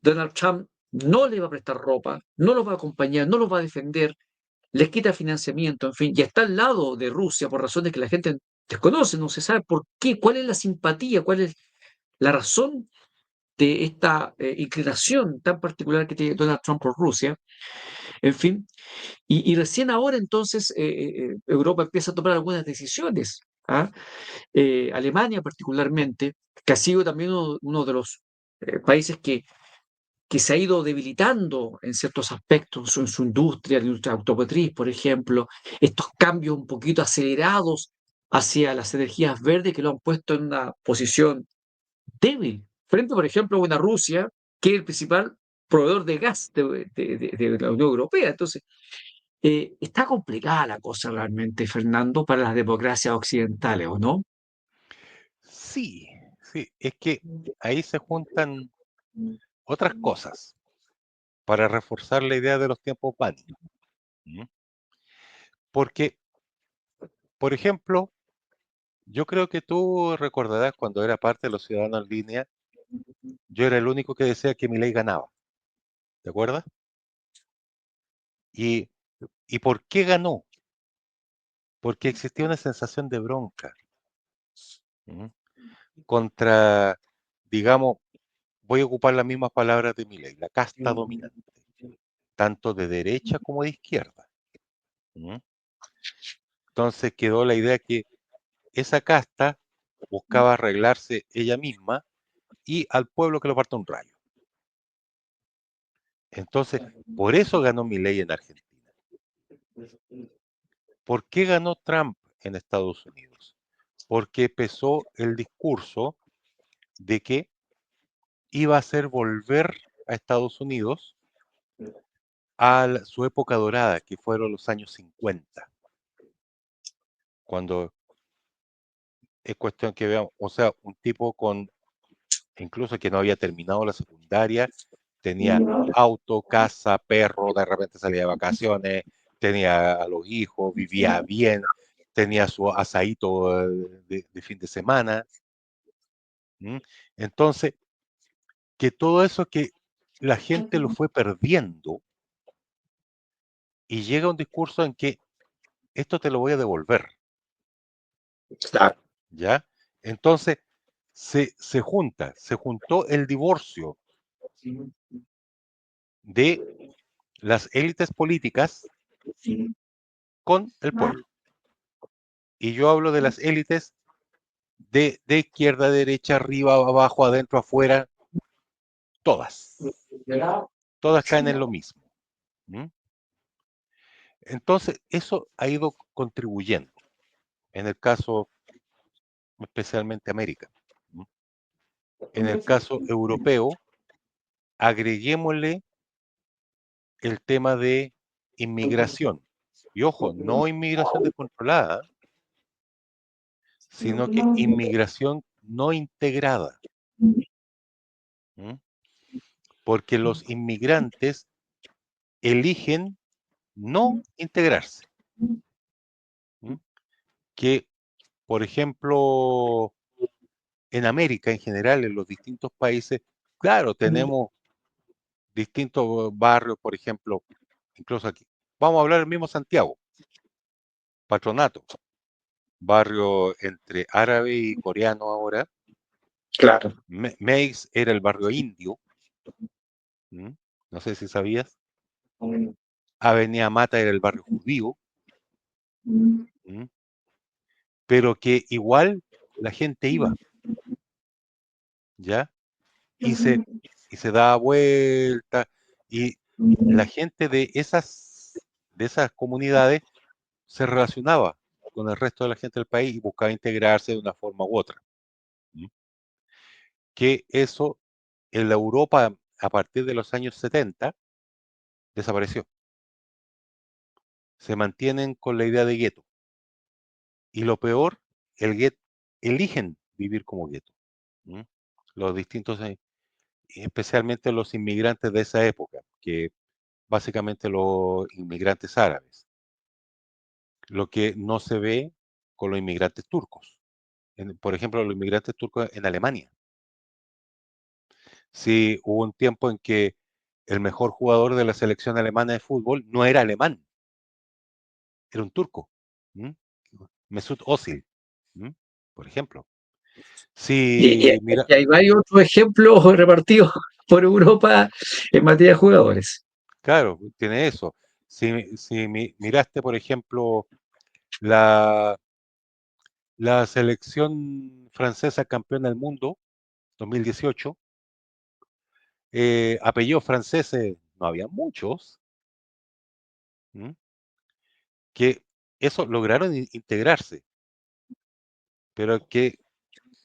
Donald Trump no le va a prestar ropa, no los va a acompañar, no los va a defender, les quita financiamiento, en fin, y está al lado de Rusia por razones que la gente desconoce, no se sabe por qué, cuál es la simpatía, cuál es la razón de esta inclinación tan particular que tiene Donald Trump por Rusia, en fin, y recién ahora entonces Europa empieza a tomar algunas decisiones. ¿Ah? Alemania particularmente, que ha sido también uno de los países que se ha ido debilitando en ciertos aspectos, en su industria, la industria automotriz, por ejemplo, estos cambios un poquito acelerados hacia las energías verdes que lo han puesto en una posición débil, frente, por ejemplo, a una Rusia que es el principal proveedor de gas de la Unión Europea. Entonces, está complicada la cosa realmente, Fernando, para las democracias occidentales, ¿o no? Sí, sí, es que ahí se juntan otras cosas para reforzar la idea de los tiempos pánico. ¿Mm? Porque, por ejemplo, yo creo que tú recordarás cuando era parte de los Ciudadanos en Línea, yo era el único que decía que Milei ganaba, ¿te acuerdas? ¿Y, y por qué ganó? Porque existía una sensación de bronca. ¿Mm? Contra, digamos, voy a ocupar las mismas palabras de Milei, la casta dominante, tanto de derecha como de izquierda. ¿Mm? Entonces quedó la idea que esa casta buscaba arreglarse ella misma y al pueblo que lo parta un rayo. Entonces, por eso ganó Milei en Argentina. ¿Por qué ganó Trump en Estados Unidos? Porque empezó el discurso de que iba a hacer volver a Estados Unidos a su época dorada, que fueron los años 50, cuando es cuestión que veamos, o sea, un tipo con, incluso que no había terminado la secundaria, tenía auto, casa, perro, de repente salía de vacaciones, tenía a los hijos, vivía bien, tenía su asadito de fin de semana. ¿Mm? Entonces, que todo eso que la gente lo fue perdiendo y llega un discurso en que esto te lo voy a devolver, Claro. ¿ya? Entonces, se juntó el divorcio de las élites políticas con el pueblo. Y yo hablo de las élites de izquierda, derecha, arriba, abajo, adentro, afuera, todas. Todas caen en lo mismo. ¿Mm? Entonces, eso ha ido contribuyendo, en el caso especialmente América. ¿Mm? En el caso europeo, agreguémosle el tema de inmigración. Y ojo, no inmigración descontrolada, sino que inmigración no integrada. ¿Mm? Porque los inmigrantes eligen no integrarse. ¿Mm? Que, por ejemplo, en América en general, en los distintos países, claro, tenemos distintos barrios, por ejemplo, incluso aquí. Vamos a hablar del mismo Santiago, Patronato, barrio entre árabe y coreano ahora. Claro. Meix era el barrio indio, ¿m? No sé si sabías. Avenida Mata era el barrio judío. ¿M? pero que igual la gente iba, ¿ya? Y se, y se daba vuelta, y la gente de esas comunidades se relacionaba con el resto de la gente del país y buscaba integrarse de una forma u otra. ¿Mm? Que eso en la Europa a partir de los años 70 desapareció. Se mantienen con la idea de gueto. Y lo peor, el gueto, eligen vivir como gueto. ¿Mm? Los distintos, especialmente los inmigrantes de esa época, que básicamente los inmigrantes árabes. Lo que no se ve con los inmigrantes turcos. Por ejemplo, los inmigrantes turcos en Alemania. Sí, hubo un tiempo en que el mejor jugador de la selección alemana de fútbol no era alemán, era un turco. ¿Mm? Mesut Özil, ¿mm? Por ejemplo. Y, y- Sí, mira, y hay varios otros ejemplos repartidos por Europa en materia de jugadores. claro, tiene eso. Si miraste, por ejemplo, la, la selección francesa campeona del mundo 2018, apellidos franceses no había muchos, ¿m? Que eso lograron integrarse, pero que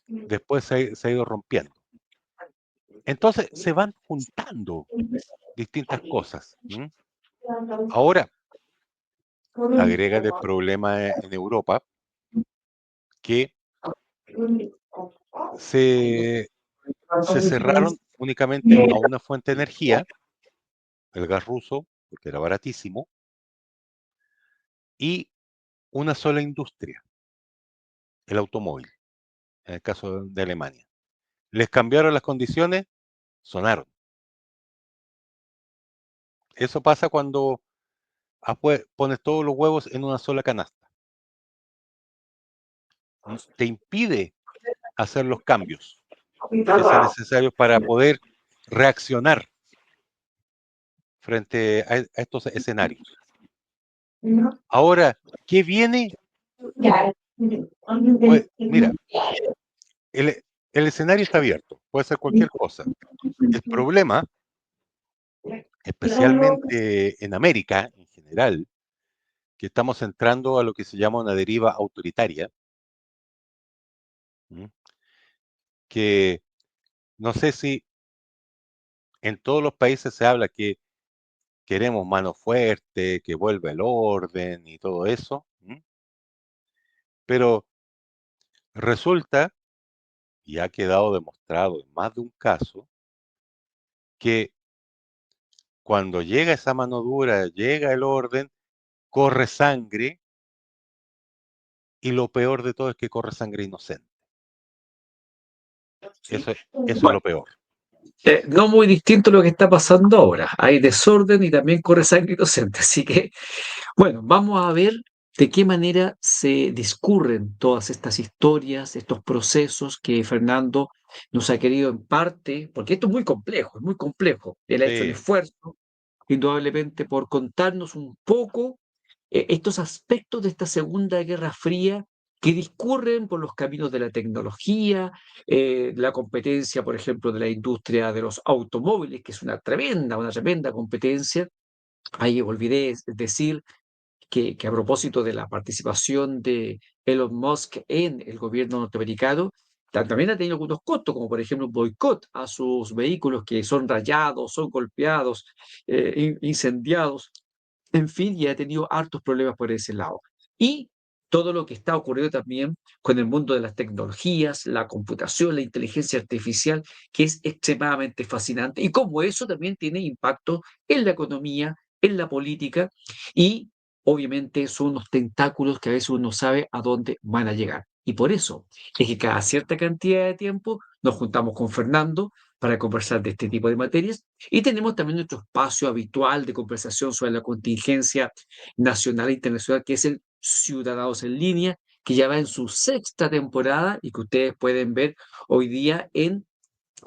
después se ha ido rompiendo. Entonces se van juntando distintas cosas. ¿M? Ahora, agrega el problema en Europa que se, se cerraron únicamente a una fuente de energía, el gas ruso, porque era baratísimo, y una sola industria, el automóvil, en el caso de Alemania. Les cambiaron las condiciones, sonaron. Eso pasa cuando pones todos los huevos en una sola canasta. Te impide hacer los cambios que sean necesarios para poder reaccionar frente a estos escenarios. Ahora, ¿qué viene? Pues mira, el escenario está abierto, puede ser cualquier cosa. El problema, especialmente en América en general, que estamos entrando a lo que se llama una deriva autoritaria, ¿m? Que no sé si en todos los países se habla que queremos mano fuerte, que vuelva el orden y todo eso, ¿m? Pero resulta, y ha quedado demostrado en más de un caso, que cuando llega esa mano dura, llega el orden, corre sangre, y lo peor de todo es que corre sangre inocente. Eso es Bueno, lo peor. no muy distinto a lo que está pasando ahora. Hay desorden y también corre sangre inocente. Así que, bueno, vamos a ver de qué manera se discurren todas estas historias, estos procesos que Fernando nos ha querido en parte, porque esto es muy complejo. Él ha hecho el Sí, esfuerzo, indudablemente, por contarnos un poco estos aspectos de esta Segunda Guerra Fría que discurren por los caminos de la tecnología, la competencia, por ejemplo, de la industria de los automóviles, que es una tremenda competencia. Ahí olvidé decir que a propósito de la participación de Elon Musk en el gobierno norteamericano, también ha tenido algunos costos, como por ejemplo un boicot a sus vehículos que son rayados, son golpeados, incendiados, en fin, y ha tenido hartos problemas por ese lado. Y todo lo que está ocurriendo también con el mundo de las tecnologías, la computación, la inteligencia artificial, que es extremadamente fascinante, y cómo eso también tiene impacto en la economía, en la política, y obviamente son unos tentáculos que a veces uno no sabe a dónde van a llegar. Y por eso es que cada cierta cantidad de tiempo nos juntamos con Fernando para conversar de este tipo de materias y tenemos también nuestro espacio habitual de conversación sobre la contingencia nacional e internacional, que es el Ciudadanos en Línea, que ya va en su sexta temporada y que ustedes pueden ver hoy día en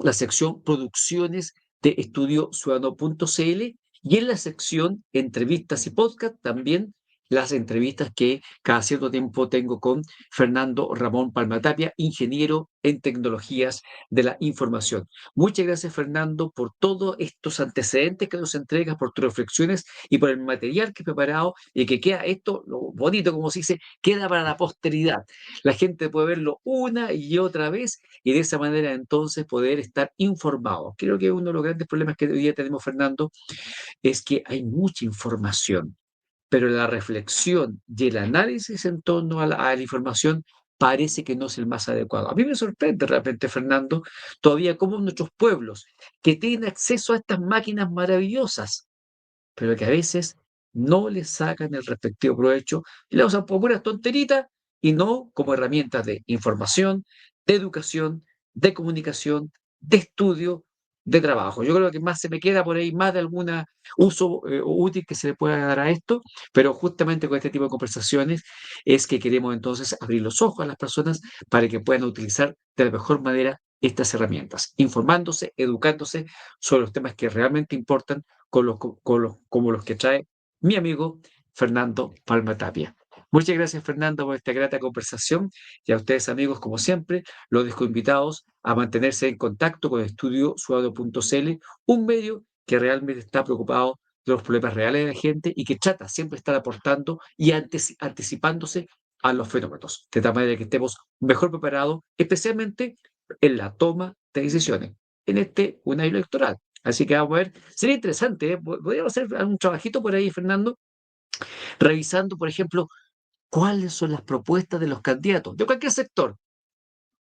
la sección Producciones de estudio ciudadano.cl y en la sección Entrevistas y Podcast también, las entrevistas que cada cierto tiempo tengo con Fernando Ramón Palmatapia, ingeniero en tecnologías de la información. Muchas gracias, Fernando, por todos estos antecedentes que nos entregas, por tus reflexiones y por el material que he preparado y que queda esto, lo bonito como se dice, queda para la posteridad. La gente puede verlo una y otra vez y de esa manera entonces poder estar informado. Creo que uno de los grandes problemas que hoy día tenemos, Fernando, es que hay mucha información, pero la reflexión y el análisis en torno a la información parece que no es el más adecuado. A mí me sorprende de repente, Fernando, todavía cómo nuestros pueblos que tienen acceso a estas máquinas maravillosas, pero que a veces no le sacan el respectivo provecho y la usan por puras tonteritas y no como herramientas de información, de educación, de comunicación, de estudio, de trabajo. Yo creo que más se me queda por ahí más de algún uso útil que se le pueda dar a esto, pero justamente con este tipo de conversaciones es que queremos entonces abrir los ojos a las personas para que puedan utilizar de la mejor manera estas herramientas, informándose, educándose sobre los temas que realmente importan como los que trae mi amigo Fernando Palma Tapia. Muchas gracias, Fernando, por esta grata conversación y a ustedes, amigos, como siempre, los dejo invitados a mantenerse en contacto con estudiosuado.cl, un medio que realmente está preocupado de los problemas reales de la gente y que trata siempre de estar aportando y anticipándose a los fenómenos, de tal manera que estemos mejor preparados, especialmente en la toma de decisiones en un año electoral. Así que vamos a ver, sería interesante, ¿eh? Podríamos hacer un trabajito por ahí, Fernando, revisando, por ejemplo, cuáles son las propuestas de los candidatos, de cualquier sector,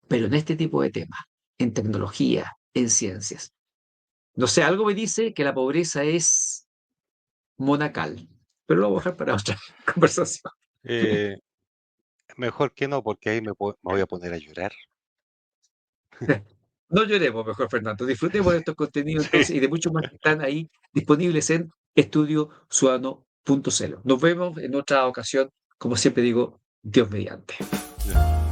pero en este tipo de temas, en tecnología, en ciencias. No sé, algo me dice que la pobreza es monacal, pero lo voy a dejar para otra conversación. Eh, mejor que no, porque ahí me voy a poner a llorar. No lloremos mejor, Fernando. Disfrutemos de estos contenidos Sí, entonces y de muchos más que están ahí disponibles en estudiosuano.cl. Nos vemos en otra ocasión, como siempre digo, Dios mediante. ya.